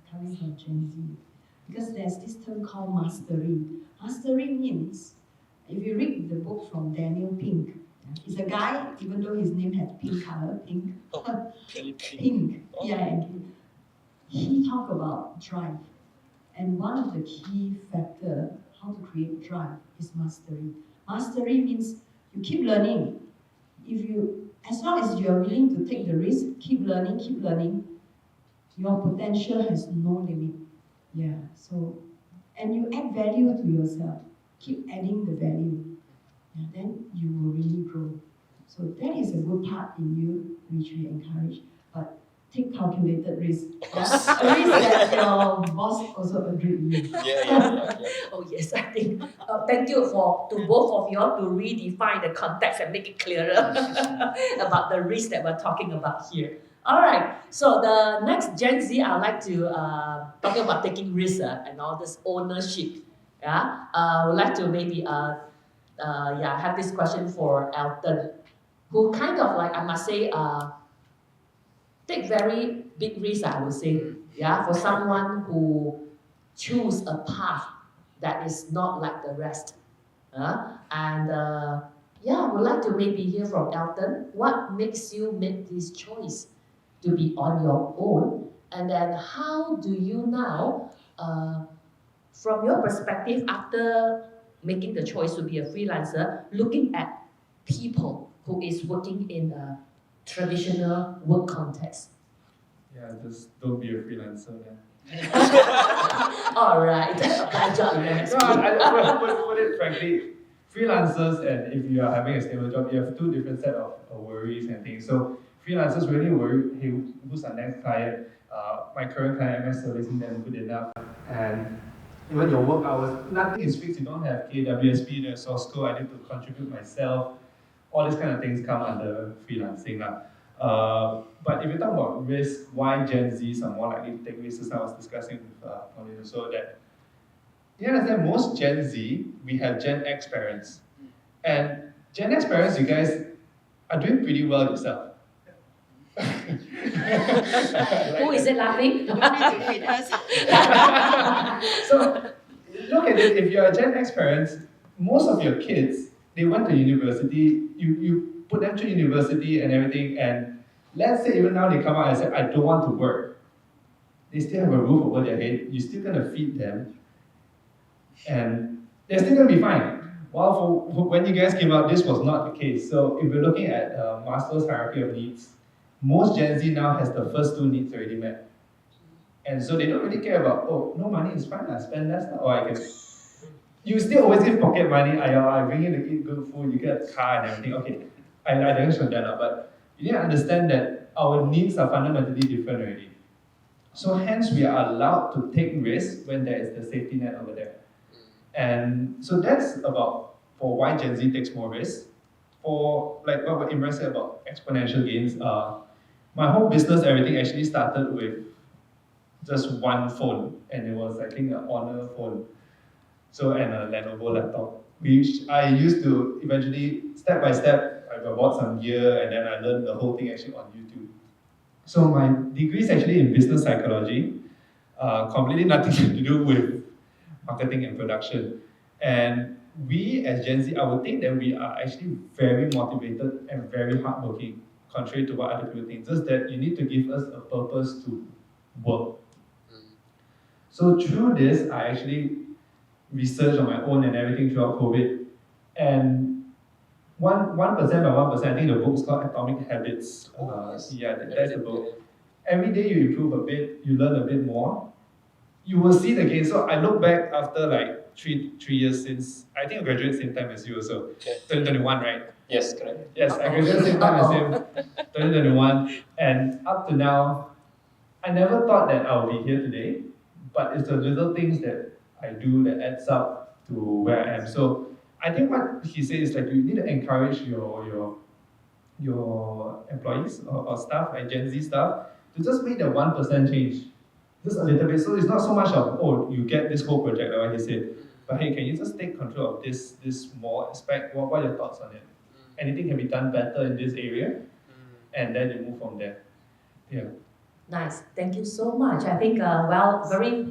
Coming from Gen Z. Because there's this term called mastery. Mastery means, if you read the book from Daniel Pink, he's a guy, even though his name has pink color, pink. Pink. Yeah, and he talked about drive. And one of the key factors how to create drive is mastery. Mastery means you keep learning. As long as you are willing to take the risk, keep learning, your potential has no limit. Yeah. So, and you add value to yourself. Keep adding the value. And then you will really grow. So that is a good part in you, which we encourage. But take calculated risk. A risk that your boss also agreed with. Yeah. Oh yes, I think. Thank you to both of you all to redefine the context and make it clearer about the risk that we're talking about here. All right. So the next Gen Z, I'd like to talking about taking risks and all this ownership. Yeah. Would like to maybe have this question for Elton, who kind of like I must say take very big risks. I would say yeah for someone who choose a path that is not like the rest. And yeah, would like to maybe hear from Elton. What makes you make this choice to be on your own? And then how do you now, from your perspective, after making the choice to be a freelancer, looking at people who is working in a traditional work context? Yeah, just don't be a freelancer, man. All right, apply job in NXP. No, put it frankly, freelancers and if you are having a stable job, you have two different set of worries and things. So freelancers really worry, hey, who's our next client? My current client, am I servicing them good enough? And even your work hours, nothing is fixed. You don't have KWSP, there's source code, I need to contribute myself. All these kind of things come under freelancing. But if you talk about risk, why Gen Zs are more likely to take risks, as I was discussing with Pauline, so that you understand most Gen Z, we have Gen X parents. And Gen X parents, you guys are doing pretty well yourself. Who is it laughing? So look at it, if you're a Gen X parents, most of your kids, they went to university, you put them through university and everything, and let's say even now they come out and say, I don't want to work. They still have a roof over their head, you're still gonna feed them, and they're still gonna be fine. While for when you guys came out, this was not the case. So if we're looking at Maslow's hierarchy of needs, most Gen Z now has the first two needs already met. And so they don't really care about, oh, no money is fine, I spend less, or I can. You still always give pocket money, I bring you to eat good food, you get a car and everything. Okay, I don't show that up, but you need to understand that our needs are fundamentally different already. So hence we are allowed to take risks when there is the safety net over there. And so that's about for why Gen Z takes more risks. For like what Imran said about exponential gains, my whole business, everything actually started with just one phone, and it was I think an Honor phone. So and a Lenovo laptop, which I used to eventually step by step. I bought some gear, and then I learned the whole thing actually on YouTube. So my degree is actually in business psychology, completely nothing to do with marketing and production. And we as Gen Z, I would think that we are actually very motivated and very hardworking, contrary to what other people think. Just that you need to give us a purpose to work. So through this, I actually researched on my own and everything throughout COVID. And 1% by 1%, I think the book's called Atomic Habits. Yeah, that's the book. Every day you improve a bit, you learn a bit more. You will see the gain. So I look back after like three years since, I think I graduated same time as you also. Okay. 2021, right? Yes, correct. Yes, I graduated same time as him, 2021. And up to now, I never thought that I would be here today, but it's the little things that I do that adds up to where I am. So I think what he says is like you need to encourage your employees or staff, like Gen Z staff, to just make the 1% change. Just a little bit. So it's not so much of, oh, you get this whole project, like what he said. But hey, can you just take control of this small aspect? What are your thoughts on it? Anything can be done better in this area? And then you move from there. Yeah. Nice. Thank you so much. I think, very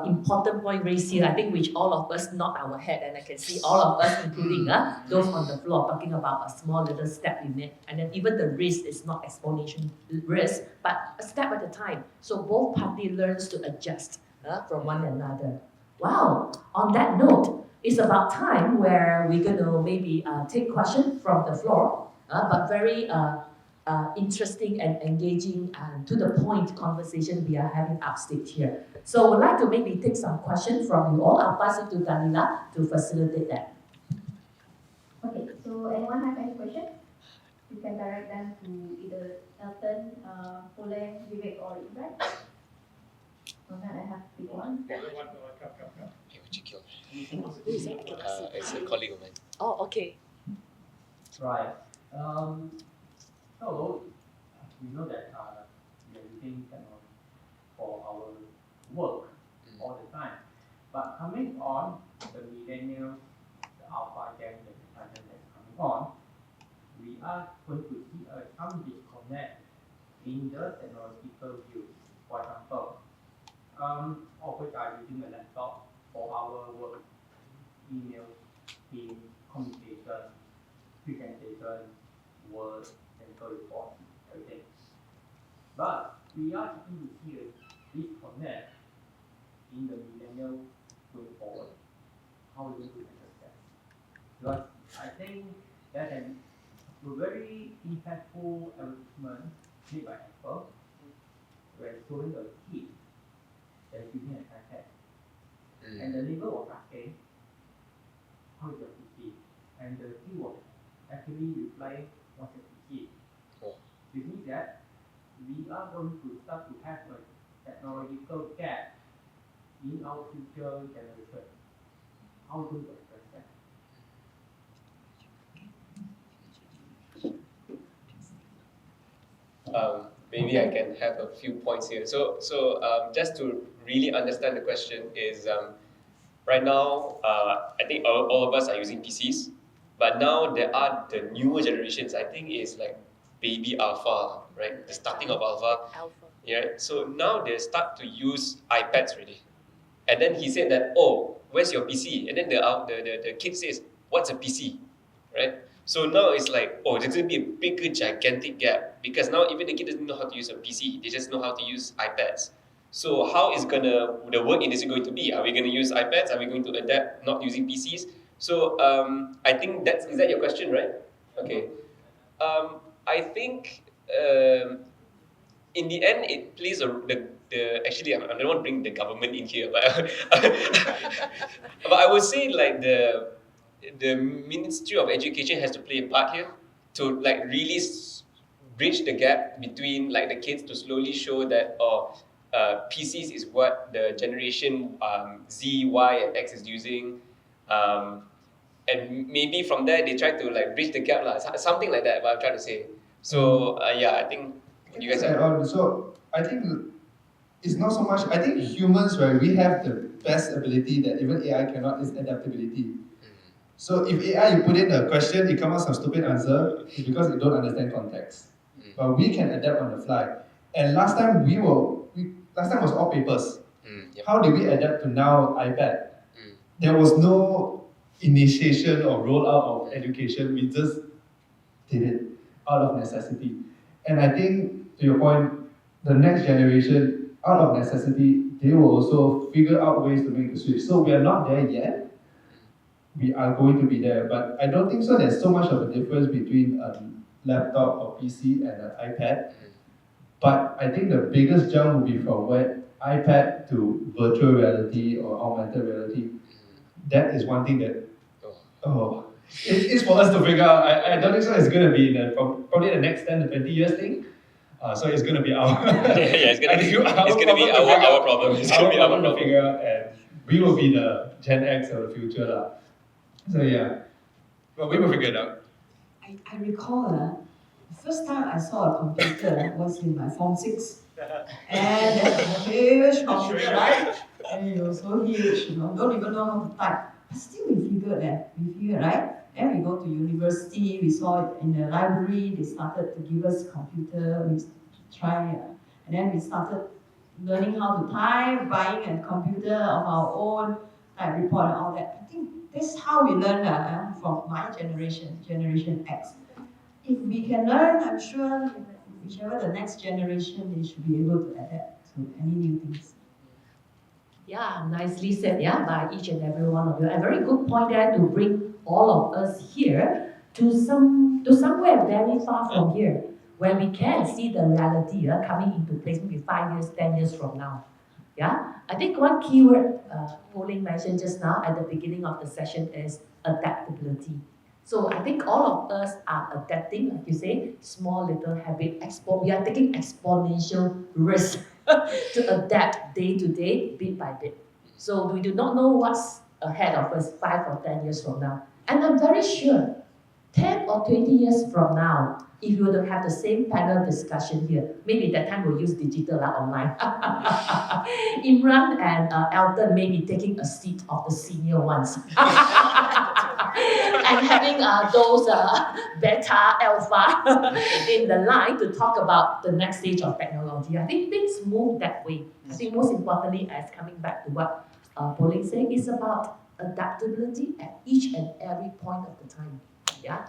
important point raised here, I think which all of us nod our head, and I can see all of us, including those on the floor, talking about a small little step we made. And then even the risk is not exponential risk, but a step at a time. So both parties learns to adjust from one another. Wow. On that note, it's about time where we're going to maybe take questions from the floor, but very interesting and engaging and to the point conversation we are having upstage here. So we'd like to maybe take some questions from you all. I'll pass it to Galila to facilitate that. Okay, so anyone have any questions? You can direct them to either Elton, Puleng, Vivek, or Imran. Okay, I have to pick one. Who is it? I cannot see. It's a colleague of mine. Oh, okay. Right. Hello. We know that using technology for our work all the time. But coming on the millennials, the alpha gen, the beta gen that's coming on, we are going to see some disconnect in the technological view. For example, all of us are using a laptop for our work, email, team, communication, presentation, Word, technical report, everything. But we are starting to see a disconnect in the millennial going forward. How are we going to address that? Because I think that a very impactful advertisement made by Apple, where it's showing a kid that is using an iPad. And the neighbor was asking, how is your PC? And the kid was actually replying, what's your PC? Which means that we are going to start to have a technological gap in our future generation. How are we going to address that? Maybe I can have a few points here. So just to really understand the question is, right now, I think all of us are using PCs, but now there are the newer generations. I think is like baby alpha, right? The starting of alpha. Alpha. Yeah. So now they start to use iPads already. And then he said that, oh, where's your PC? And then the kid says, what's a PC, right? So now it's like, oh, there's going to be a bigger, gigantic gap because now even the kid doesn't know how to use a PC. They just know how to use iPads. So how is the work industry going to be? Are we going to use iPads? Are we going to adapt not using PCs? So I think is that your question, right? Okay. I think in the end, it plays actually, I don't want to bring the government in here, but but I would say like the Ministry of Education has to play a part here to like really bridge the gap between like the kids to slowly show that PCs is what the generation Z, Y, and X is using, and maybe from there they try to like bridge the gap something like that. What I'm trying to say. So yeah, I think you guys are. So I think it's not so much. I think humans, right? We have the best ability that even AI cannot is adaptability. So if AI you put in a question, it comes out some stupid answer, it's because it don't understand context. But we can adapt on the fly. And last time was all papers. Yep. How did we adapt to now iPad? There was no initiation or rollout of education. We just did it out of necessity. And I think, to your point, the next generation, out of necessity, they will also figure out ways to make the switch. So we are not there yet. We are going to be there, but I don't think so. There's so much of a difference between a laptop or PC and an iPad. But I think the biggest jump will be from iPad to virtual reality or augmented reality. That is one thing that it's for us to figure out. I don't think so. It's going to be probably the next 10 to 20 years thing. So it's going to be our it's going to be our problem. It's going to be our problem to figure out, and we will be the Gen X of the future. So yeah, well, we will figure it out. I recall the first time I saw a computer was in my Form 6. And there's a huge computer, right? And it was so huge, don't even know how to type. But still we figured, right? Then we go to university, we saw it in the library, they started to give us computer, we try, and then we started learning how to type, buying a computer of our own, type report and all that. I think that's how we learn from my Generation X. If we can learn, I'm sure whichever the next generation, they should be able to adapt to any new things. Yeah, nicely said, by each and every one of you. A very good point there to bring all of us here to somewhere very far from here, where we can see the reality coming into place maybe 5 years, 10 years from now. Yeah, I think one keyword Pauline mentioned just now at the beginning of the session is adaptability. So I think all of us are adapting, like you say, small little habit, we are taking exponential risk to adapt day to day, bit by bit. So we do not know what's ahead of us 5 or 10 years from now. And I'm very sure 10 or 20 years from now, if you were to have the same panel discussion here, maybe that time we'll use digital online. Imran and Elton may be taking a seat of the senior ones. And having those beta, alpha in the line to talk about the next stage of technology. I think things move that way. I think most importantly, as coming back to what Pauline said, it's about adaptability at each and every point of the time. Yeah.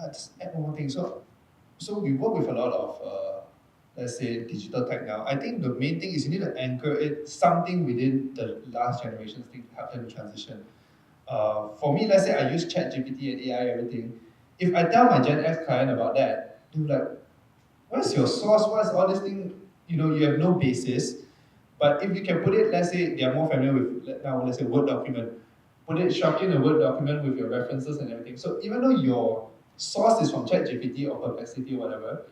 Just add one more thing. So we work with a lot of, let's say, digital tech now. I think the main thing is you need to anchor it something within the last generation's thing to help them transition. For me, let's say I use ChatGPT and AI, everything. If I tell my Gen X client about that, they're like, what's your source? What's all this thing? You have no basis. But if you can put it, let's say they're more familiar with, now let's say Word document, put it, structure in a Word document with your references and everything. So even though your source is from ChatGPT or Perplexity or whatever,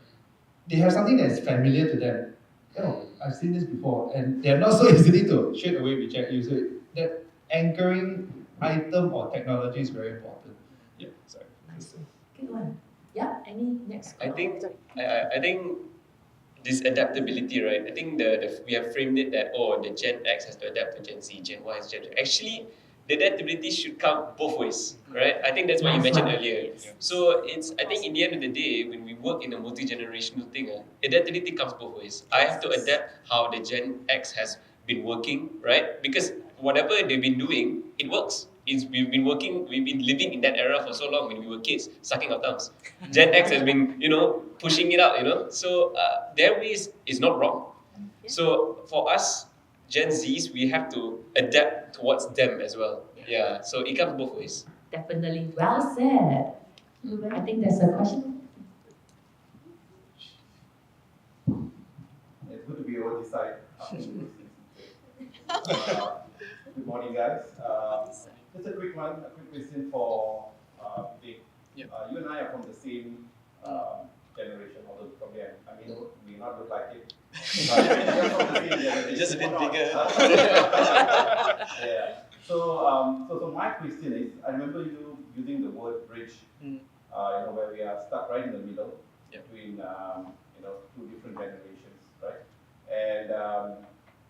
they have something that is familiar to them. Oh, I've seen this before. And they're not so easily to straight away reject you. So that anchoring item or technology is very important. Yeah, sorry. Nice. Good one. Yeah, any next I comment? think this adaptability, right? I think we have framed it that the Gen X has to adapt to Gen Z, Gen Y is Gen Z. Actually, the adaptability should come both ways, right? I think that's what you mentioned earlier. So I think in the end of the day, when we work in a multi-generational thing, adaptability comes both ways. I have to adapt how the Gen X has been working, right? Because whatever they've been doing, it works. We've been living in that era for so long when we were kids, sucking our thumbs. Gen X has been, pushing it out, So their ways is not wrong. So for us, Gen Zs, we have to adapt towards them as well. Yeah, so it comes both ways. Definitely. Well said. I think there's a question. It's good to be over this side. Good morning, guys. Just a quick question for Vivek. You and I are from the same generation, although probably we not look like it. But we're from the same generation. Just a bit bigger. Yeah. So my question is, I remember you using the word bridge, where we are stuck right in the middle between two different generations, right? And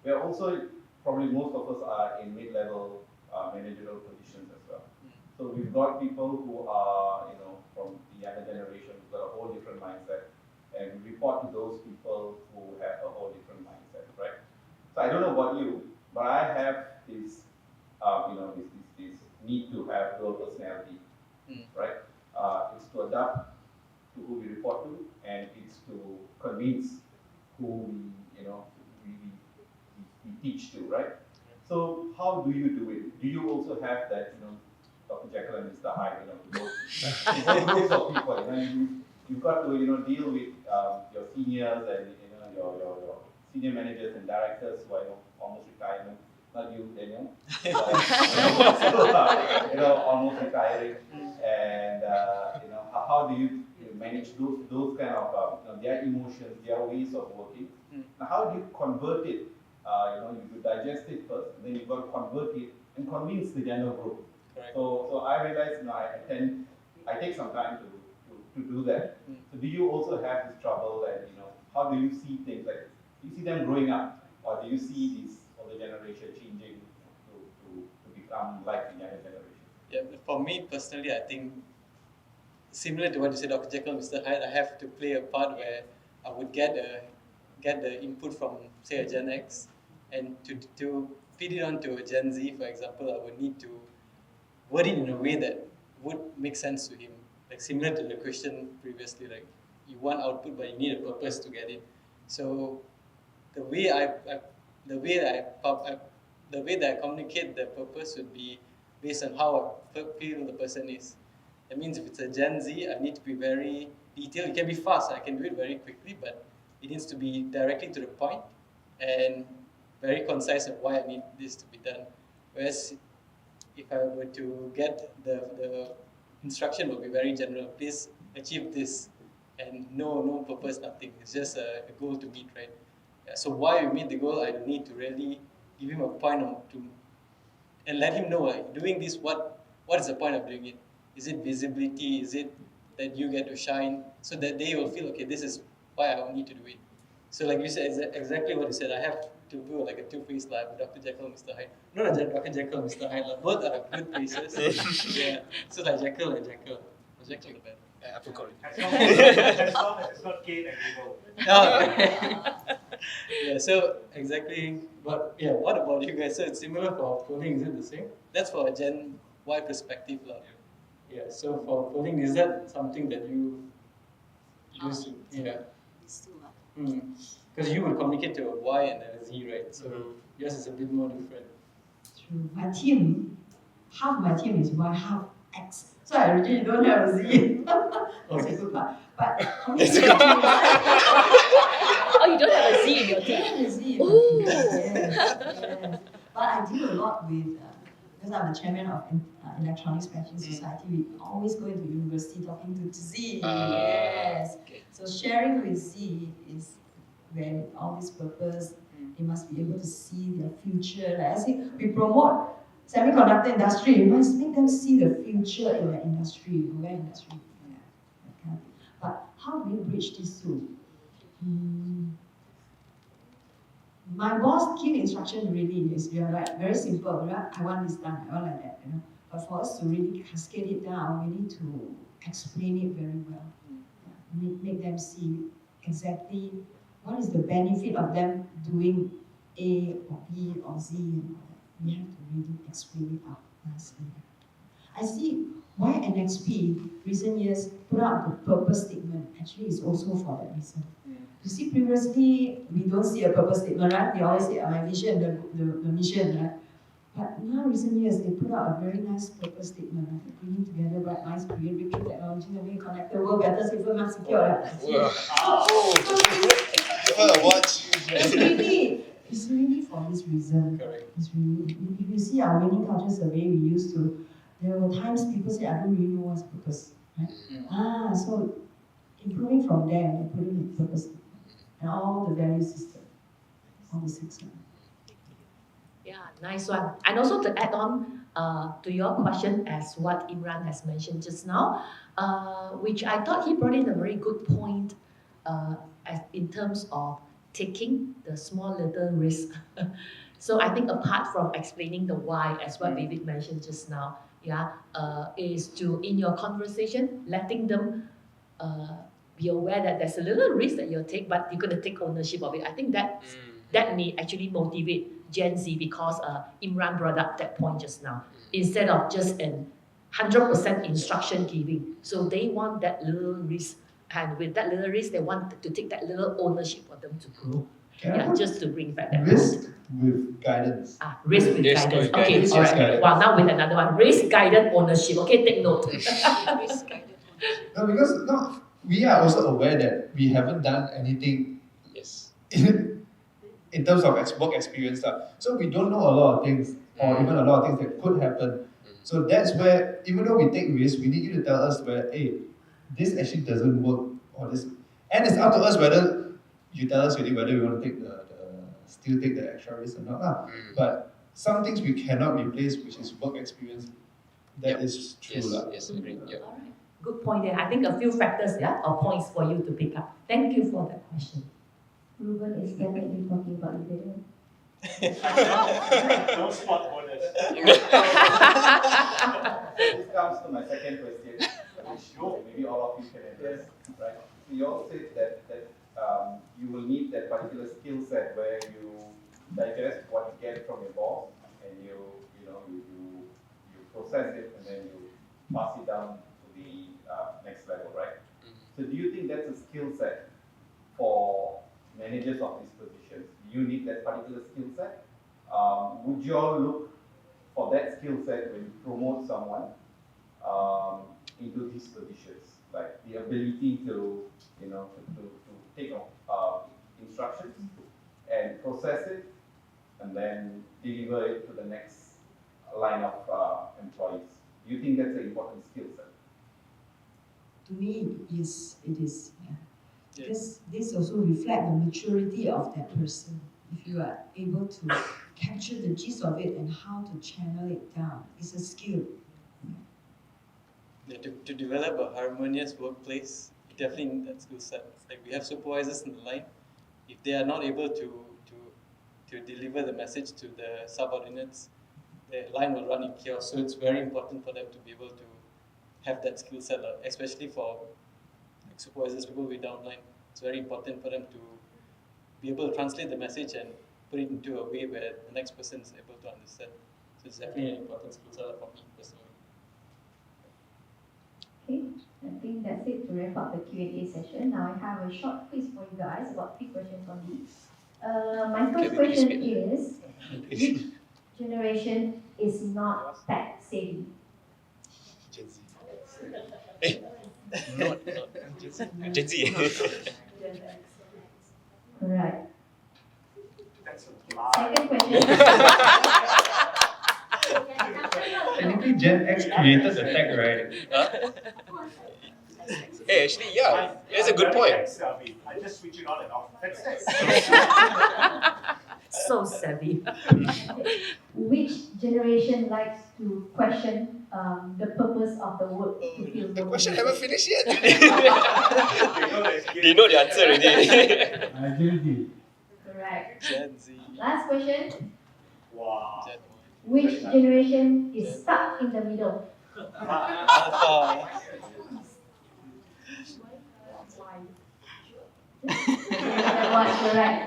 we are also probably most of us are in mid-level managerial positions as well. So we've got people who are from the younger generation who've got a whole different mindset, and we report to those people who have a whole different mindset, right? So I don't know about you, but I have this this need to have dual personality, right? It's to adapt to who we report to, and it's to convince who we teach to, right? So how do you do it? Do you also have that, Dr. Jekyll and Mr. Hyde, both groups of people? You've got to, deal with your seniors and your senior managers and directors who are almost retirement. Not you, Daniel. Almost retiring. And how do you manage those kind of their emotions, their ways of working? Now, how do you convert it? You digest it first, and then you've got to convert it and convince the general group. Right. So I realize I take some time to do that. So do you also have this trouble, and how do you see things? Like, do you see them growing up, or do you see this older generation changing to become like the younger generation? Yeah, but for me personally, I think similar to what you said, Dr. Jekyll, Mr. Hyde, I have to play a part where I would get the input from, say, a Gen X, and to feed it on to a Gen Z, for example, I would need to word it in a way that would make sense to him. Like similar to the question previously, like you want output, but you need a purpose to get it. So the way that I communicate the purpose would be based on how I feel the person is. That means if it's a Gen Z, I need to be very detailed. It can be fast, I can do it very quickly, but it needs to be directly to the point and very concise of why I need this to be done. Whereas if I were to get the instruction would be very general. Please achieve this, and no purpose, nothing. It's just a goal to meet, right? Yeah, so why we meet the goal, I need to really give him a point and let him know, like, doing this, what is the point of doing it? Is it visibility? Is it that you get to shine, so that they will feel, okay, this is why I need to do it. So like you said, exactly what you said, I have to do like a two-faced life, Dr. Jekyll and Mr. Hyde. Not Dr. Jekyll and Mr. Hyde, like, both are good faces. Yeah. So like Jekyll and Jekyll. Was Jekyll the better? I forgot it. As long as it's not Cain and Abel. Oh, yeah, so exactly. But yeah, what about you guys? So it's similar for polling, is it the same? That's for a Gen Y perspective. Yeah, so for polling, is that something that you use? Yeah. Because you will communicate to a Y and a Z, right? So yours is a bit more different. True. My team, half my team is Y, half X. So I really don't have a Z. That's a good part. But communicating. Oh, you don't have a Z in your I team? have a Z in my team. Yes. But I deal a lot with, because I'm a chairman of Electronics Patching Society, we always go into university talking to Z. Yes. Okay. So sharing with Z is where all this purpose, they must be able to see their future. Like I say, we promote semiconductor industry, you must make them see the future in the industry, where industry. Yeah, that kind of thing. But how do we bridge this two? My boss give instruction really is, you're right, very simple, right? I want this done, I want like that, you know. But for us to really cascade it down, we need to explain it very well. Yeah. Make them see exactly what is the benefit of them doing A or B or Z and all that. We have to really explain it out nicely. I see why NXP recent years put out the purpose statement. Actually, it's also for that reason. You see, previously we don't see a purpose statement, right? They always say my vision, the mission, right? But now recent years they put out a very nice purpose statement, like bringing together bright minds, create breakthrough technology, and we connect the world better, safer, more secure. It's really for this reason. Correct. It's really, if you see our winning culture survey we used to, there were times people say, I don't really know what's purpose, right? So improving from there and putting in purpose and all the value system, all the 6 ones. Yeah, nice one. And also to add on to your question, as what Imran has mentioned just now, which I thought he brought in a very good point in terms of taking the small little risk. So I think apart from explaining the why, as what David mentioned just now, is to, in your conversation, letting them be aware that there's a little risk that you'll take, but you're going to take ownership of it. I think that may actually motivate Gen Z, because Imran brought up that point just now. Instead of just an 100% instruction giving. So they want that little risk, and with that little risk, they want to take that little ownership for them to grow. Just to bring back that risk with guidance. Risk with guidance. Okay, all right. Wow, now with another one. Risk guided ownership. Okay, take note. Risk guided. No, because we are also aware that we haven't done anything in terms of work experience. So we don't know a lot of things, or even a lot of things that could happen. So that's where, even though we take risks, we need you to tell us where, hey, this actually doesn't work, or this, and it's up to us whether you tell us really whether we want to take still take the extra risk or not. But some things we cannot replace, which is work experience. That is true. Yes, agreed. Yep. All right. Good point there. I think a few factors, or points for you to pick up. Thank you for that question. Ruben is definitely talking about the video. No spot bonus. This comes to my second question, which maybe all of you can address, right? So you all said that you will need that particular skill set where you digest what you get from your boss and you process it and then you pass it down to the next level, right? So do you think that's a skill set for managers of these positions? Do you need that particular skill set? Would you all look for that skill set when you promote someone into these positions, like the ability to take instructions and process it and then deliver it to the next line of employees? Do you think that's an important skill set? To me, yes, it is. Yeah. Because this also reflects the maturity of that person. If you are able to capture the gist of it and how to channel it down, it's a skill. Yeah. to develop a harmonious workplace, you definitely need that skill set. Like we have supervisors in the line, if they are not able to deliver the message to the subordinates, the line will run in chaos. So it's very important for them to be able to have that skill set, especially for like supervisors, people with downline. It's very important for them to be able to translate the message and put it into a way where the next person is able to understand. So it's definitely an important skill set for me personally. Okay, I think that's it to wrap up the Q&A session. Now I have a short quiz for you guys, about 3 questions only. My first question is, which generation is not tech savvy? Gen Z. Gen Z. Correct. Second question. Technically, Gen X created the tech, right? Hey, actually, yeah, that's a good point. I just switch it on and off. That's it. So savvy. Which generation likes to question the purpose of the work to feel The question haven't finished yet. They know the answer already. Gen Z. Correct. Gen Z. Last question. Wow. Gen Which generation is stuck in the middle? Alpha. What, you're right.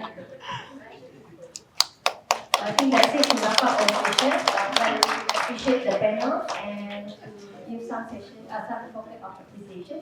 I think that's it to wrap up our session. I appreciate the panel and to give some session, some topic of appreciation.